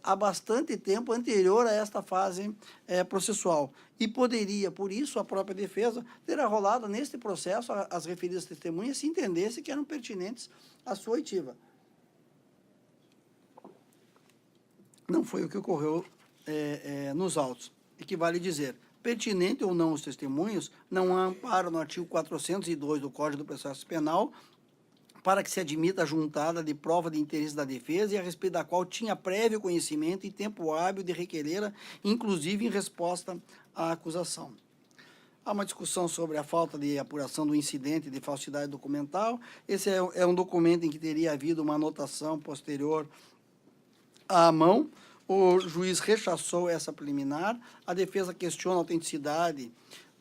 [SPEAKER 1] há bastante tempo anterior a esta fase processual. E poderia, por isso, a própria defesa ter arrolado neste processo as referidas testemunhas se entendesse que eram pertinentes à sua oitiva. Não foi o que ocorreu nos autos. E que vale dizer, pertinente ou não os testemunhos, não há amparo no artigo 402 do Código do Processo Penal para que se admita a juntada de prova de interesse da defesa e a respeito da qual tinha prévio conhecimento e tempo hábil de requerê-la, inclusive em resposta à acusação. Há uma discussão sobre a falta de apuração do incidente de falsidade documental. Esse é um documento em que teria havido uma anotação posterior à mão. O juiz rechaçou essa preliminar, a defesa questiona a autenticidade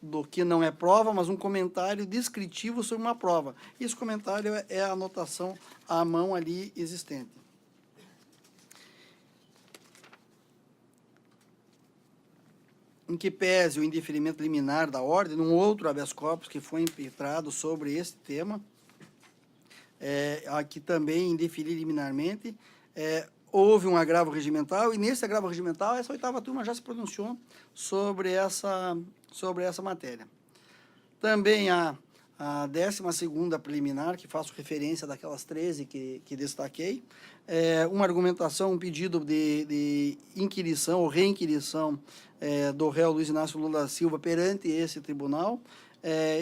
[SPEAKER 1] do que não é prova, mas um comentário descritivo sobre uma prova. Esse comentário é a anotação à mão ali existente. Em que pese o indeferimento liminar da ordem, num outro habeas corpus que foi impetrado sobre esse tema, aqui também indeferir liminarmente, houve um agravo regimental, e nesse agravo regimental, essa 8ª turma já se pronunciou sobre essa matéria. Também a 12ª preliminar, que faço referência daquelas 13 que destaquei, uma argumentação, um pedido de inquirição ou reinquirição do réu Luiz Inácio Lula da Silva perante esse tribunal.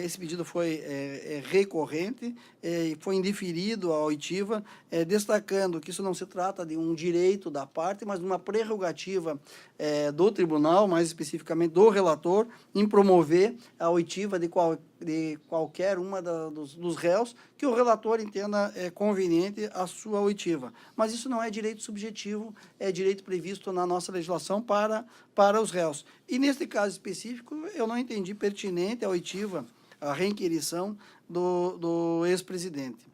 [SPEAKER 1] Esse pedido foi recorrente e foi indeferido à oitiva, destacando que isso não se trata de um direito da parte, mas de uma prerrogativa do tribunal, mais especificamente do relator, em promover a oitiva de qualquer uma dos réus que o relator entenda conveniente a sua oitiva. Mas isso não é direito subjetivo, é direito previsto na nossa legislação para os réus. E, neste caso específico, eu não entendi pertinente a oitiva, a reinquirição do ex-presidente.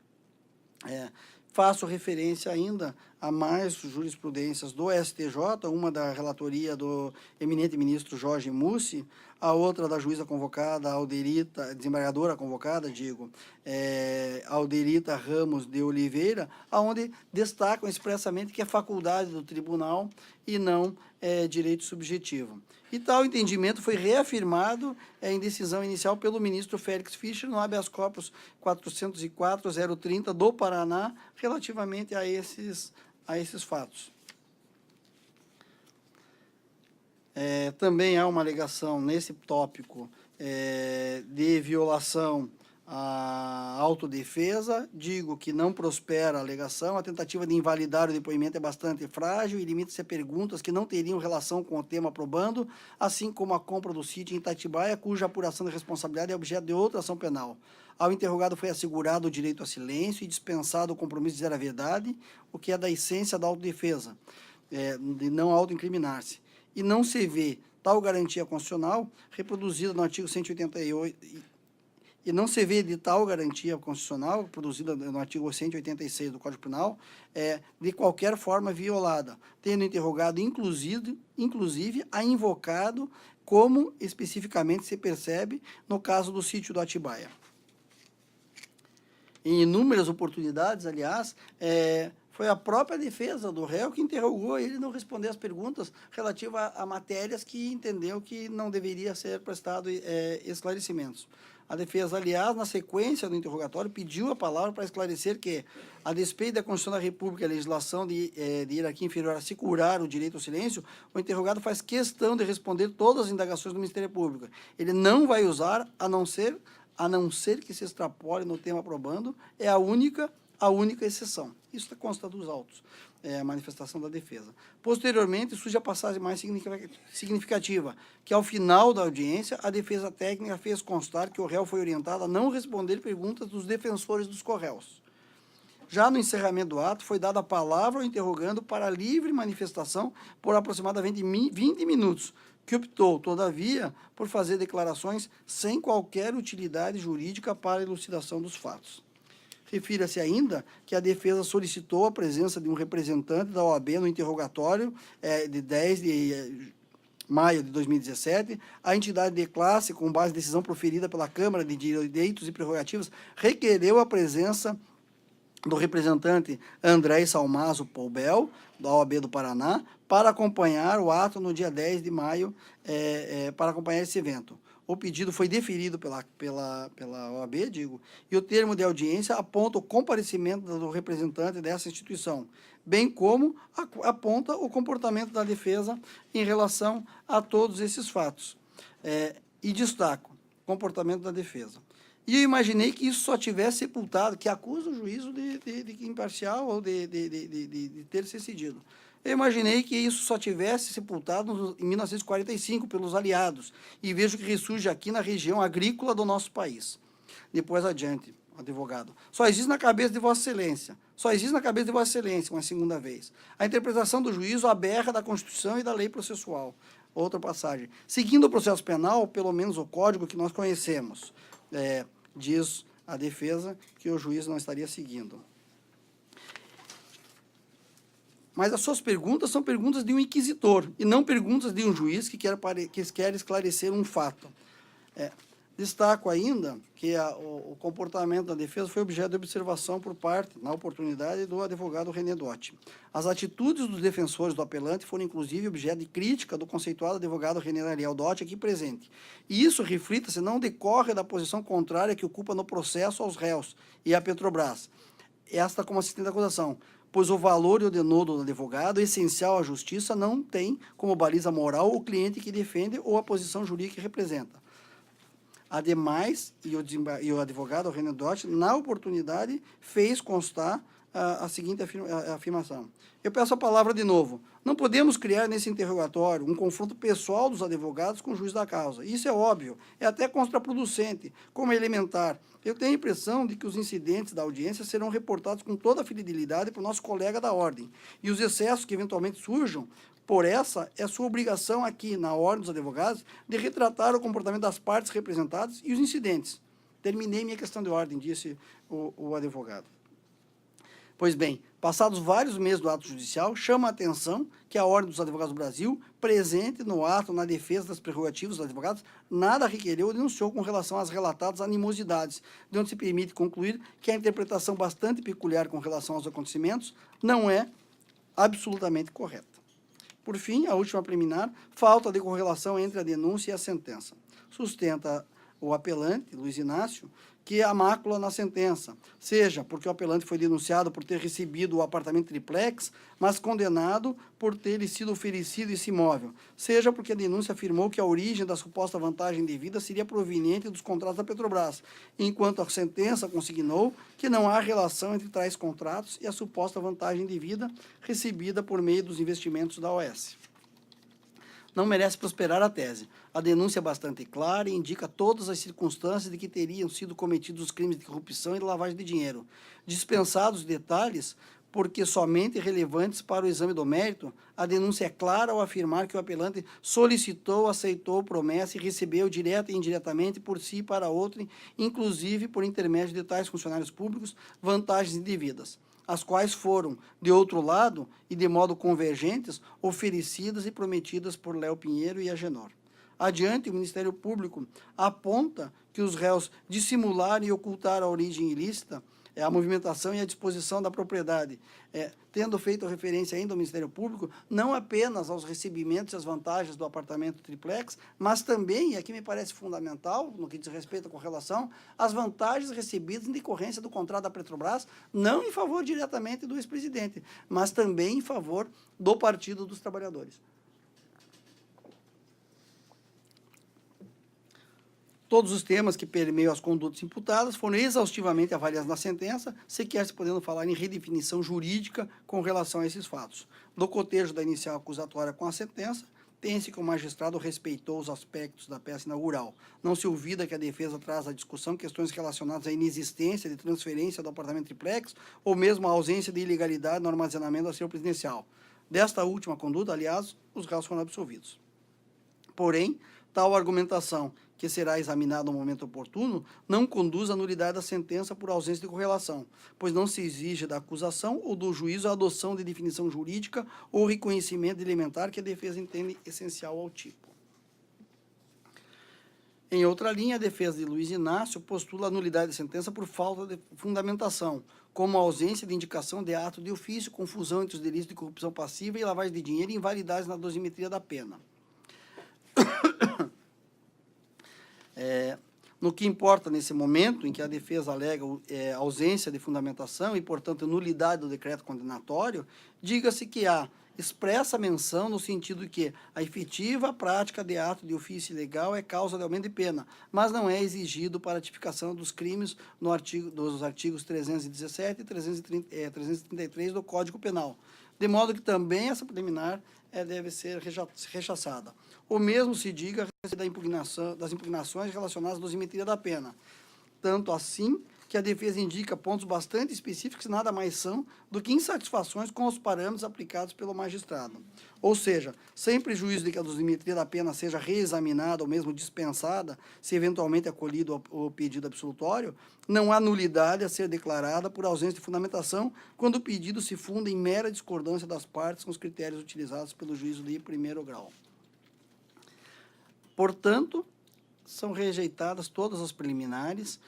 [SPEAKER 1] Faço referência ainda a mais jurisprudências do STJ, uma da relatoria do eminente ministro Jorge Mussi, a outra da juíza convocada, Alderita, desembargadora convocada, Alderita Ramos de Oliveira, aonde destacam expressamente que é faculdade do tribunal e não direito subjetivo. E tal entendimento foi reafirmado em decisão inicial pelo ministro Félix Fischer no habeas corpus 404.030 do Paraná, relativamente a esses fatos. Também há uma alegação nesse tópico de violação à autodefesa. Digo que não prospera a alegação. A tentativa de invalidar o depoimento é bastante frágil e limita-se a perguntas que não teriam relação com o tema probando, assim como a compra do sítio em Itatibaia, cuja apuração de responsabilidade é objeto de outra ação penal. Ao interrogado foi assegurado o direito a silêncio e dispensado o compromisso de dizer a verdade, o que é da essência da autodefesa, de não autoincriminar-se. E não se vê tal garantia constitucional reproduzida no artigo 188, e não se vê de tal garantia constitucional produzida no artigo 186 do Código Penal, de qualquer forma violada, tendo interrogado, inclusive, a invocado, como especificamente se percebe no caso do sítio do Atibaia. Em inúmeras oportunidades, aliás, foi a própria defesa do réu que interrogou ele não responder as perguntas relativas a matérias que entendeu que não deveria ser prestado esclarecimentos. A defesa, aliás, na sequência do interrogatório, pediu a palavra para esclarecer que, a despeito da Constituição da República e a legislação de hierarquia inferior assegurar o direito ao silêncio, o interrogado faz questão de responder todas as indagações do Ministério Público. Ele não vai usar, a não ser que se extrapole no tema probando, é a única exceção. Isso consta dos autos, a manifestação da defesa. Posteriormente, surge a passagem mais significativa, que ao final da audiência, a defesa técnica fez constar que o réu foi orientado a não responder perguntas dos defensores dos corréus. Já no encerramento do ato, foi dada a palavra ao interrogando para livre manifestação por aproximadamente 20 minutos, que optou, todavia, por fazer declarações sem qualquer utilidade jurídica para a elucidação dos fatos. Refira-se ainda que a defesa solicitou a presença de um representante da OAB no interrogatório de 10 de maio de 2017. A entidade de classe, com base em decisão proferida pela Câmara de Direitos e Prerrogativas, requereu a presença do representante André Salmazo Poubel, da OAB do Paraná, para acompanhar o ato no dia 10 de maio, para acompanhar esse evento. O pedido foi deferido pela OAB, e o termo de audiência aponta o comparecimento do representante dessa instituição, bem como aponta o comportamento da defesa em relação a todos esses fatos. E destaco comportamento da defesa. E eu imaginei que isso só tivesse sepultado, que acusa o juízo de imparcial ou de ter se cedido. Eu imaginei que isso só tivesse sepultado em 1945 pelos aliados, e vejo que ressurge aqui na região agrícola do nosso país. Depois adiante, advogado. Só existe na cabeça de Vossa Excelência, uma segunda vez. A interpretação do juízo aberra da Constituição e da lei processual. Outra passagem. Seguindo o processo penal, pelo menos o código que nós conhecemos, diz a defesa que o juiz não estaria seguindo. Mas as suas perguntas são perguntas de um inquisitor, e não perguntas de um juiz que quer esclarecer um fato. Destaco ainda que o comportamento da defesa foi objeto de observação por parte, na oportunidade, do advogado René Dotti. As atitudes dos defensores do apelante foram, inclusive, objeto de crítica do conceituado advogado René Ariel Dotti, aqui presente. E isso, reflita-se, não decorre da posição contrária que ocupa no processo aos réus e à Petrobras. Esta como assistente da acusação, pois o valor e o denodo do advogado, essencial à justiça, não tem como baliza moral o cliente que defende ou a posição jurídica que representa. Ademais, e o advogado René Dotti, na oportunidade, fez constar a seguinte afirmação. Eu peço a palavra de novo. Não podemos criar nesse interrogatório um confronto pessoal dos advogados com o juiz da causa. Isso é óbvio, é até contraproducente, como é elementar. Eu tenho a impressão de que os incidentes da audiência serão reportados com toda a fidelidade para o nosso colega da ordem. E os excessos que eventualmente surjam, por essa, é sua obrigação aqui, na ordem dos advogados, de retratar o comportamento das partes representadas e os incidentes. Terminei minha questão de ordem, disse o advogado. Pois bem, passados vários meses do ato judicial, chama a atenção que a Ordem dos Advogados do Brasil, presente no ato na defesa das prerrogativas dos advogados, nada requereu ou denunciou com relação às relatadas animosidades, de onde se permite concluir que a interpretação bastante peculiar com relação aos acontecimentos não é absolutamente correta. Por fim, a última preliminar, falta de correlação entre a denúncia e a sentença. Sustenta o apelante, Luiz Inácio, que há mácula na sentença, seja porque o apelante foi denunciado por ter recebido o apartamento triplex, mas condenado por ter lhe sido oferecido esse imóvel, seja porque a denúncia afirmou que a origem da suposta vantagem devida seria proveniente dos contratos da Petrobras, enquanto a sentença consignou que não há relação entre tais contratos e a suposta vantagem devida recebida por meio dos investimentos da OS. Não merece prosperar a tese. A denúncia é bastante clara e indica todas as circunstâncias de que teriam sido cometidos os crimes de corrupção e de lavagem de dinheiro. Dispensados detalhes, porque somente relevantes para o exame do mérito, a denúncia é clara ao afirmar que o apelante solicitou, aceitou promessa e recebeu direta e indiretamente por si e para outro, inclusive por intermédio de tais funcionários públicos, vantagens indevidas, as quais foram, de outro lado, e de modo convergentes, oferecidas e prometidas por Léo Pinheiro e Agenor. Adiante, o Ministério Público aponta que os réus dissimularam e ocultaram a origem ilícita, a movimentação e a disposição da propriedade, tendo feito referência ainda ao Ministério Público, não apenas aos recebimentos e às vantagens do apartamento triplex, mas também, e aqui me parece fundamental, no que diz respeito à correlação, as vantagens recebidas em decorrência do contrato da Petrobras, não em favor diretamente do ex-presidente, mas também em favor do Partido dos Trabalhadores. Todos os temas que permeiam as condutas imputadas foram exaustivamente avaliados na sentença, sequer se podendo falar em redefinição jurídica com relação a esses fatos. No cotejo da inicial acusatória com a sentença, tem-se que o magistrado respeitou os aspectos da peça inaugural. Não se olvida que a defesa traz à discussão questões relacionadas à inexistência de transferência do apartamento triplex ou mesmo à ausência de ilegalidade no armazenamento do acervo presidencial. Desta última conduta, aliás, os réus foram absolvidos. Porém, tal argumentação, que será examinada no momento oportuno, não conduz à nulidade da sentença por ausência de correlação, pois não se exige da acusação ou do juízo a adoção de definição jurídica ou reconhecimento elementar que a defesa entende essencial ao tipo. Em outra linha, a defesa de Luiz Inácio postula a nulidade da sentença por falta de fundamentação, como a ausência de indicação de ato de ofício, confusão entre os delitos de corrupção passiva e lavagem de dinheiro e invalidades na dosimetria da pena. No que importa nesse momento, em que a defesa alega ausência de fundamentação e, portanto, nulidade do decreto condenatório, diga-se que há expressa menção no sentido de que a efetiva prática de ato de ofício ilegal é causa de aumento de pena, mas não é exigido para a tipificação dos crimes dos artigos 317 e 333 do Código Penal, de modo que também essa preliminar deve ser rechaçada. O mesmo se diga das impugnações relacionadas à dosimetria da pena. Tanto assim que a defesa indica pontos bastante específicos que nada mais são do que insatisfações com os parâmetros aplicados pelo magistrado. Ou seja, sem prejuízo de que a dosimetria da pena seja reexaminada ou mesmo dispensada, se eventualmente acolhido o pedido absolutório, não há nulidade a ser declarada por ausência de fundamentação quando o pedido se funda em mera discordância das partes com os critérios utilizados pelo juízo de primeiro grau. Portanto, são rejeitadas todas as preliminares,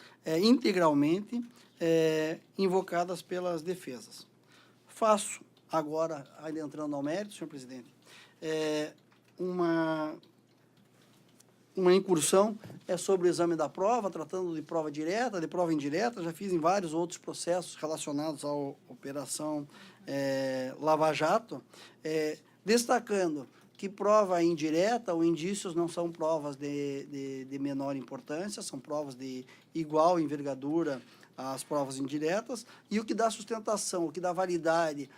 [SPEAKER 1] integralmente invocadas pelas defesas. Faço agora, ainda entrando ao mérito, senhor presidente, uma incursão sobre o exame da prova, tratando de prova direta, de prova indireta. Já fiz em vários outros processos relacionados à operação Lava Jato, destacando que prova indireta ou indícios não são provas de menor importância, são provas de igual envergadura às provas indiretas, e o que dá sustentação, o que dá validade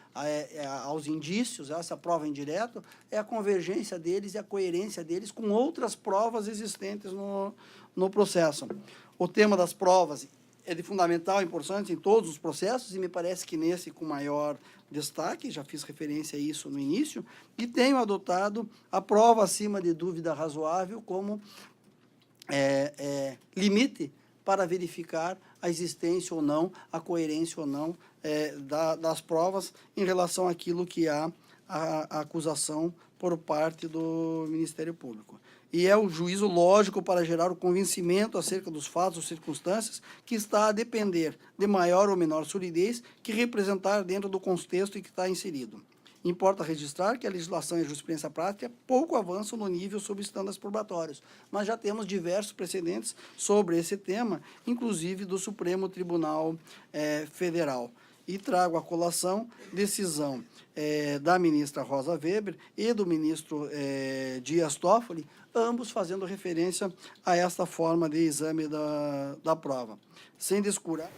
[SPEAKER 1] aos indícios, essa prova indireta, é a convergência deles e a coerência deles com outras provas existentes no processo. O tema das provas é de fundamental importância em todos os processos, e me parece que nesse com maior destaque, já fiz referência a isso no início, e tenho adotado a prova acima de dúvida razoável como limite para verificar a existência ou não, a coerência ou não das provas em relação àquilo que há a acusação por parte do Ministério Público. E é o juízo lógico para gerar o convencimento acerca dos fatos ou circunstâncias que está a depender de maior ou menor solidez que representar dentro do contexto em que está inserido. Importa registrar que a legislação e a jurisprudência prática pouco avançam no nível sobre estándares probatórios, mas já temos diversos precedentes sobre esse tema, inclusive do Supremo Tribunal Federal. E trago à colação decisão da ministra Rosa Weber e do ministro Dias Toffoli, ambos fazendo referência a esta forma de exame da prova. Sem descurar...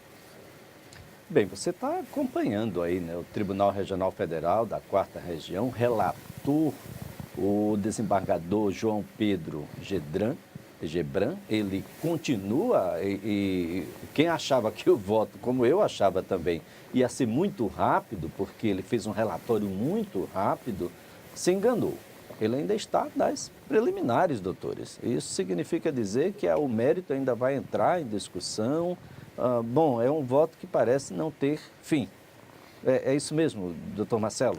[SPEAKER 2] Bem, você está acompanhando aí, né, o Tribunal Regional Federal da 4ª Região, relator, o desembargador João Pedro Gebran, ele continua e quem achava que o voto, como eu achava também, ia ser muito rápido, porque ele fez um relatório muito rápido, se enganou. Ele ainda está nas preliminares, doutores. Isso significa dizer que o mérito ainda vai entrar em discussão. Bom, é um voto que parece não ter fim. É isso mesmo, doutor Marcelo?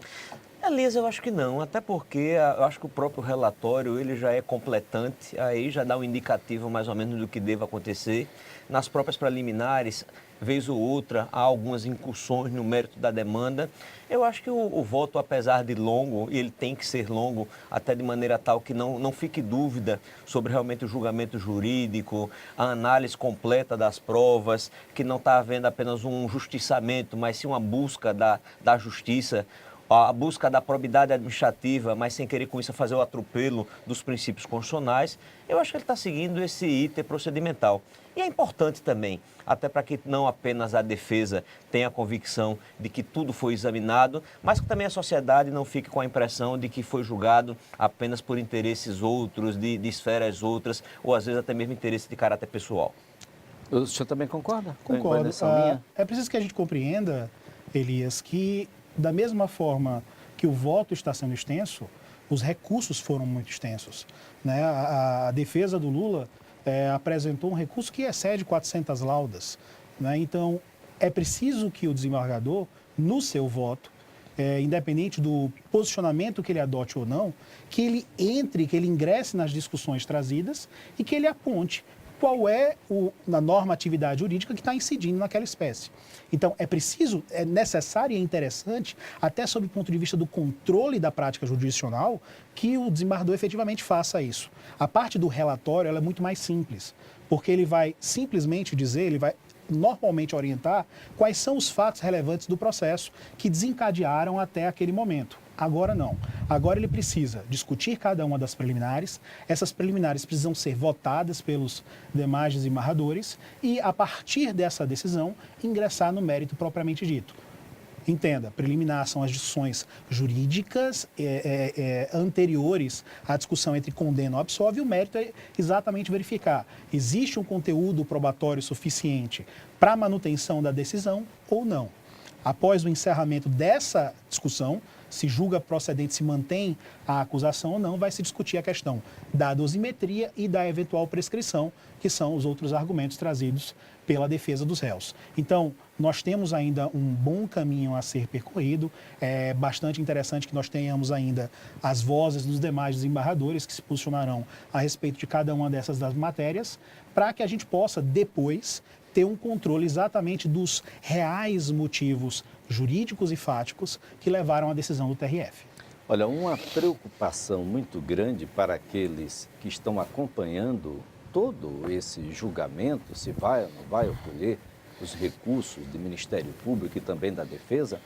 [SPEAKER 3] Elias, eu acho que não, até porque eu acho que o próprio relatório ele já é completante, aí já dá um indicativo mais ou menos do que deva acontecer. Nas próprias preliminares, vez ou outra, há algumas incursões no mérito da demanda. Eu acho que o voto, apesar de longo, e ele tem que ser longo, até de maneira tal que não fique dúvida sobre realmente o julgamento jurídico, a análise completa das provas, que não está havendo apenas um justiçamento, mas sim uma busca da justiça, a busca da probidade administrativa, mas sem querer com isso fazer o atropelo dos princípios constitucionais. Eu acho que ele está seguindo esse item procedimental. E é importante também, até para que não apenas a defesa tenha a convicção de que tudo foi examinado, mas que também a sociedade não fique com a impressão de que foi julgado apenas por interesses outros, de esferas outras, ou às vezes até mesmo interesse de caráter pessoal.
[SPEAKER 2] O senhor também concorda?
[SPEAKER 4] Concordo. É preciso que a gente compreenda, Elias, que da mesma forma que o voto está sendo extenso, os recursos foram muito extensos, né? A defesa do Lula apresentou um recurso que excede 400 laudas, né? Então, é preciso que o desembargador, no seu voto, independente do posicionamento que ele adote ou não, que ele ingresse nas discussões trazidas e que ele aponte qual é a normatividade jurídica que está incidindo naquela espécie. Então, é necessário e interessante, até sob o ponto de vista do controle da prática jurisdicional, que o desembargador efetivamente faça isso. A parte do relatório ela é muito mais simples, porque ele vai simplesmente dizer, ele vai normalmente orientar quais são os fatos relevantes do processo que desencadearam até aquele momento. Agora não. Agora ele precisa discutir cada uma das preliminares. Essas preliminares precisam ser votadas pelos demais desembargadores e, a partir dessa decisão, ingressar no mérito propriamente dito. Entenda, preliminar são as discussões jurídicas anteriores à discussão entre condena ou absolve, e o mérito é exatamente verificar: existe um conteúdo probatório suficiente para a manutenção da decisão ou não. Após o encerramento dessa discussão, se julga procedente, se mantém a acusação ou não, vai se discutir a questão da dosimetria e da eventual prescrição, que são os outros argumentos trazidos pela defesa dos réus. Então, nós temos ainda um bom caminho a ser percorrido. É bastante interessante que nós tenhamos ainda as vozes dos demais desembargadores que se posicionarão a respeito de cada uma dessas das matérias, para que a gente possa depois ter um controle exatamente dos reais motivos jurídicos e fáticos que levaram à decisão do TRF.
[SPEAKER 2] Olha, uma preocupação muito grande para aqueles que estão acompanhando todo esse julgamento, se vai ou não vai ocorrer, os recursos do Ministério Público e também da Defesa,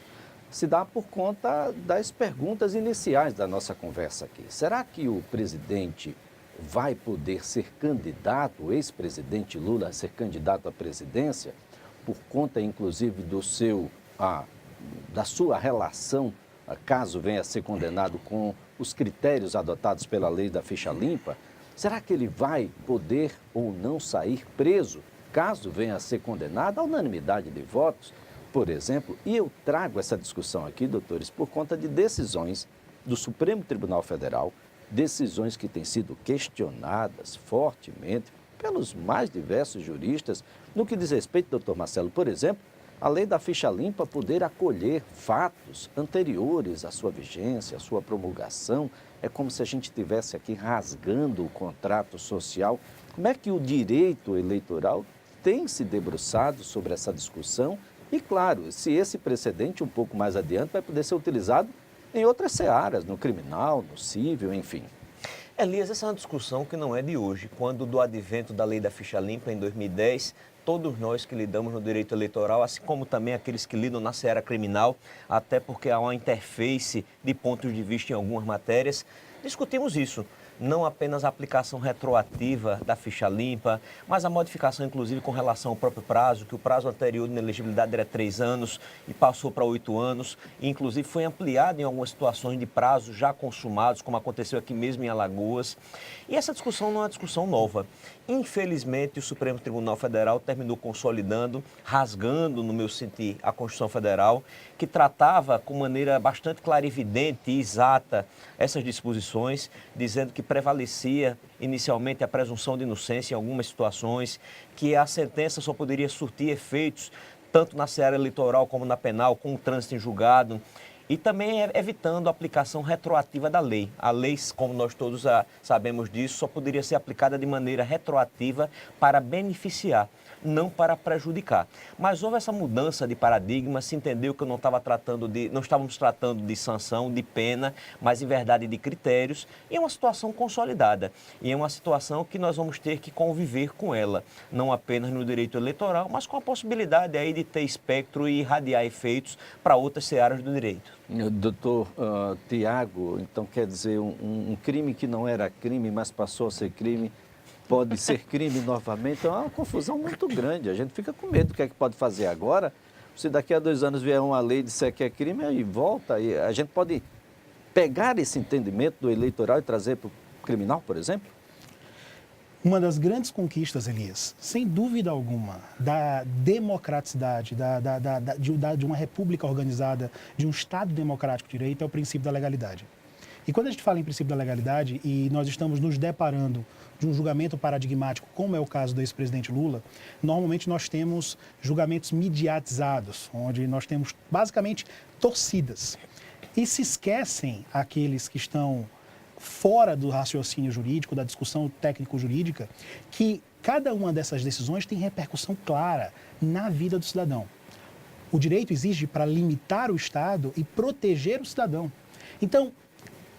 [SPEAKER 2] se dá por conta das perguntas iniciais da nossa conversa aqui. Será que o presidente vai poder ser candidato, o ex-presidente Lula, a ser candidato à presidência, por conta, inclusive, da sua relação, caso venha a ser condenado, com os critérios adotados pela lei da ficha limpa? Será que ele vai poder ou não sair preso, caso venha a ser condenado? A unanimidade de votos, por exemplo, e eu trago essa discussão aqui, doutores, por conta de decisões do Supremo Tribunal Federal, decisões que têm sido questionadas fortemente pelos mais diversos juristas, no que diz respeito, doutor Marcelo, por exemplo, a lei da ficha limpa poder acolher fatos anteriores à sua vigência, à sua promulgação. É como se a gente estivesse aqui rasgando o contrato social. Como é que o direito eleitoral tem se debruçado sobre essa discussão? E, claro, se esse precedente um pouco mais adiante vai poder ser utilizado em outras searas, no criminal, no civil, enfim.
[SPEAKER 3] Elias, essa é uma discussão que não é de hoje. Quando do advento da lei da ficha limpa, em 2010, todos nós que lidamos no direito eleitoral, assim como também aqueles que lidam na seara criminal, até porque há uma interface de pontos de vista em algumas matérias, discutimos isso. Não apenas a aplicação retroativa da ficha limpa, mas a modificação, inclusive, com relação ao próprio prazo, que o prazo anterior de inelegibilidade era 3 anos e passou para 8 anos, e, inclusive, foi ampliado em algumas situações de prazos já consumados, como aconteceu aqui mesmo em Alagoas. E essa discussão não é uma discussão nova. Infelizmente, o Supremo Tribunal Federal terminou consolidando, rasgando, no meu sentir, a Constituição Federal, que tratava com maneira bastante clarividente e exata essas disposições, dizendo que prevalecia inicialmente a presunção de inocência em algumas situações, que a sentença só poderia surtir efeitos tanto na seara eleitoral como na penal, com o trânsito em julgado, e também evitando a aplicação retroativa da lei. A lei, como nós todos sabemos disso, só poderia ser aplicada de maneira retroativa para beneficiar, não para prejudicar. Mas houve essa mudança de paradigma, se entendeu que não estávamos tratando de sanção, de pena, mas em verdade de critérios, e é uma situação consolidada. E é uma situação que nós vamos ter que conviver com ela, não apenas no direito eleitoral, mas com a possibilidade aí de ter espectro e irradiar efeitos para outras searas do direito.
[SPEAKER 2] Doutor Tiago, então quer dizer, um crime que não era crime, mas passou a ser crime, pode ser crime novamente? É uma confusão muito grande. A gente fica com medo do que é que pode fazer agora. Se daqui a 2 anos vier uma lei e disser que é crime, aí volta. E a gente pode pegar esse entendimento do eleitoral e trazer para o criminal, por exemplo?
[SPEAKER 4] Uma das grandes conquistas, Elias, sem dúvida alguma, da democraticidade, de uma república organizada, de um Estado democrático de direito, é o princípio da legalidade. E quando a gente fala em princípio da legalidade e nós estamos nos deparando de um julgamento paradigmático, como é o caso do ex-presidente Lula, normalmente nós temos julgamentos mediatizados, onde nós temos basicamente torcidas. E se esquecem aqueles que estão fora do raciocínio jurídico, da discussão técnico-jurídica, que cada uma dessas decisões tem repercussão clara na vida do cidadão. O direito existe para limitar o Estado e proteger o cidadão. Então,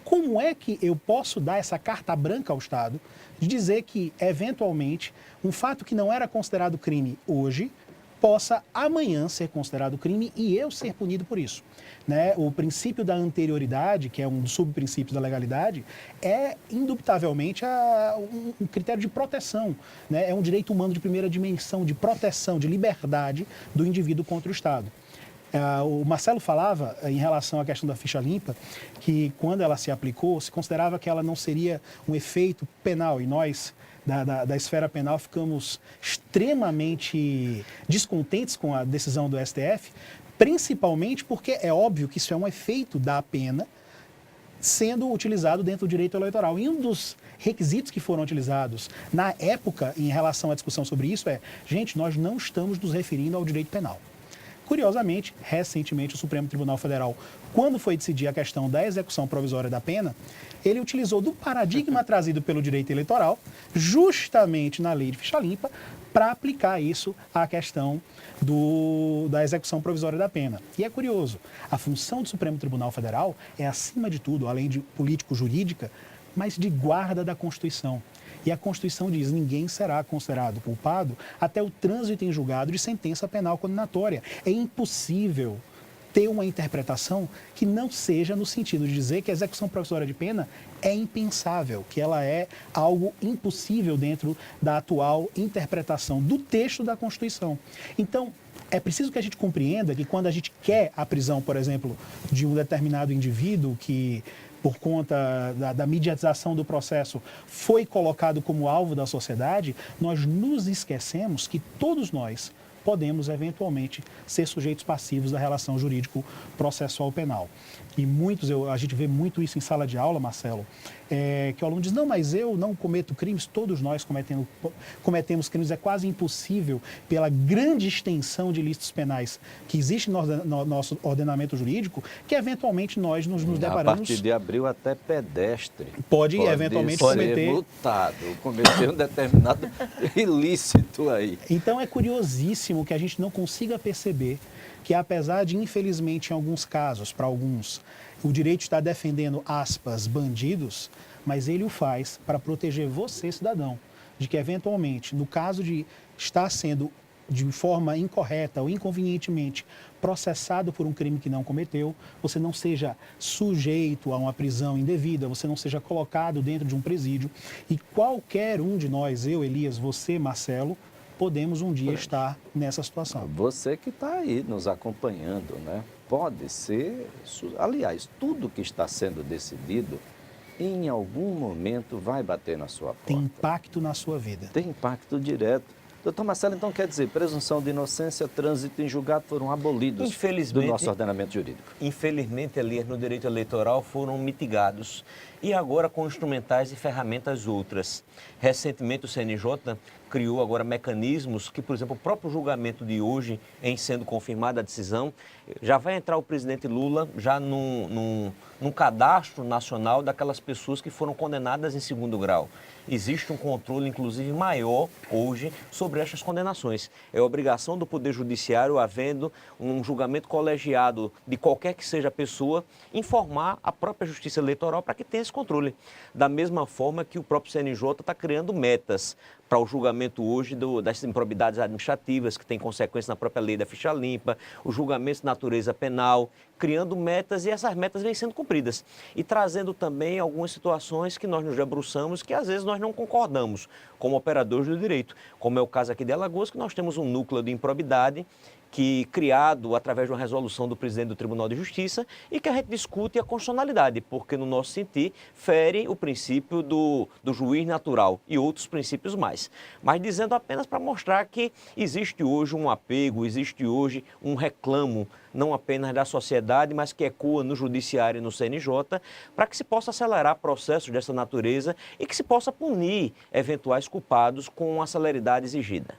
[SPEAKER 4] como é que eu posso dar essa carta branca ao Estado de dizer que, eventualmente, um fato que não era considerado crime hoje possa amanhã ser considerado crime e eu ser punido por isso? Né? O princípio da anterioridade, que é um dos subprincípios da legalidade, é indubitavelmente um critério de proteção. Né? É um direito humano de primeira dimensão, de proteção, de liberdade do indivíduo contra o Estado. O Marcelo falava, em relação à questão da ficha limpa, que quando ela se aplicou, se considerava que ela não seria um efeito penal, e nós, da esfera penal, ficamos extremamente descontentes com a decisão do STF, principalmente porque é óbvio que isso é um efeito da pena sendo utilizado dentro do direito eleitoral. E um dos requisitos que foram utilizados na época em relação à discussão sobre isso é, gente, nós não estamos nos referindo ao direito penal. Curiosamente, recentemente, o Supremo Tribunal Federal, quando foi decidir a questão da execução provisória da pena, ele utilizou do paradigma trazido pelo direito eleitoral, justamente na lei de ficha limpa, para aplicar isso à questão da execução provisória da pena. E é curioso, a função do Supremo Tribunal Federal é, acima de tudo, além de político-jurídica, mas de guarda da Constituição. E a Constituição diz, ninguém será considerado culpado até o trânsito em julgado de sentença penal condenatória. É impossível ter uma interpretação que não seja no sentido de dizer que a execução provisória de pena é impensável, que ela é algo impossível dentro da atual interpretação do texto da Constituição. Então, é preciso que a gente compreenda que quando a gente quer a prisão, por exemplo, de um determinado indivíduo que, por conta da mediatização do processo, foi colocado como alvo da sociedade, nós nos esquecemos que todos nós podemos, eventualmente, ser sujeitos passivos da relação jurídico-processual penal. E a gente vê muito isso em sala de aula, Marcelo, que o aluno diz, não, mas eu não cometo crimes, todos nós cometemos crimes, é quase impossível, pela grande extensão de ilícitos penais que existe no nosso ordenamento jurídico, que eventualmente nós nos deparamos...
[SPEAKER 2] A partir de abril, até pedestre
[SPEAKER 4] Pode eventualmente
[SPEAKER 2] ser
[SPEAKER 4] cometer...
[SPEAKER 2] multado, cometer um determinado ilícito aí.
[SPEAKER 4] Então é curiosíssimo que a gente não consiga perceber que, apesar de, infelizmente, em alguns casos, para alguns, o direito está defendendo, aspas, bandidos, mas ele o faz para proteger você, cidadão, de que, eventualmente, no caso de estar sendo de forma incorreta ou inconvenientemente processado por um crime que não cometeu, você não seja sujeito a uma prisão indevida, você não seja colocado dentro de um presídio e qualquer um de nós, eu, Elias, você, Marcelo, podemos um dia estar nessa situação.
[SPEAKER 2] Você que está aí nos acompanhando, né? Pode ser, aliás, tudo que está sendo decidido, em algum momento vai bater na sua porta.
[SPEAKER 4] Tem impacto na sua vida.
[SPEAKER 2] Tem impacto direto. Doutor Marcelo, então quer dizer, presunção de inocência, trânsito em julgado foram abolidos do nosso ordenamento jurídico.
[SPEAKER 3] Infelizmente, Elias, no direito eleitoral foram mitigados e agora com instrumentais e ferramentas outras. Recentemente o CNJ criou agora mecanismos que, por exemplo, o próprio julgamento de hoje, em sendo confirmada a decisão, já vai entrar o presidente Lula já num cadastro nacional daquelas pessoas que foram condenadas em segundo grau. Existe um controle, inclusive, maior hoje sobre estas condenações. É obrigação do Poder Judiciário, havendo um julgamento colegiado de qualquer que seja a pessoa, informar a própria Justiça Eleitoral para que tenha esse controle. Da mesma forma que o próprio CNJ está criando metas para o julgamento hoje das improbidades administrativas, que tem consequência na própria lei da ficha limpa, os julgamentos de natureza penal, criando metas e essas metas vêm sendo cumpridas. E trazendo também algumas situações que nós nos debruçamos, que às vezes nós não concordamos como operadores do direito, como é o caso aqui de Alagoas, que nós temos um núcleo de improbidade que criado através de uma resolução do presidente do Tribunal de Justiça e que a gente discute a constitucionalidade, porque no nosso sentir fere o princípio do juiz natural e outros princípios mais. Mas dizendo apenas para mostrar que existe hoje um apego, existe hoje um reclamo, não apenas da sociedade, mas que ecoa no judiciário e no CNJ, para que se possa acelerar processos dessa natureza e que se possa punir eventuais culpados com a celeridade exigida.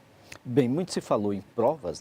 [SPEAKER 2] Bem, muito se falou em provas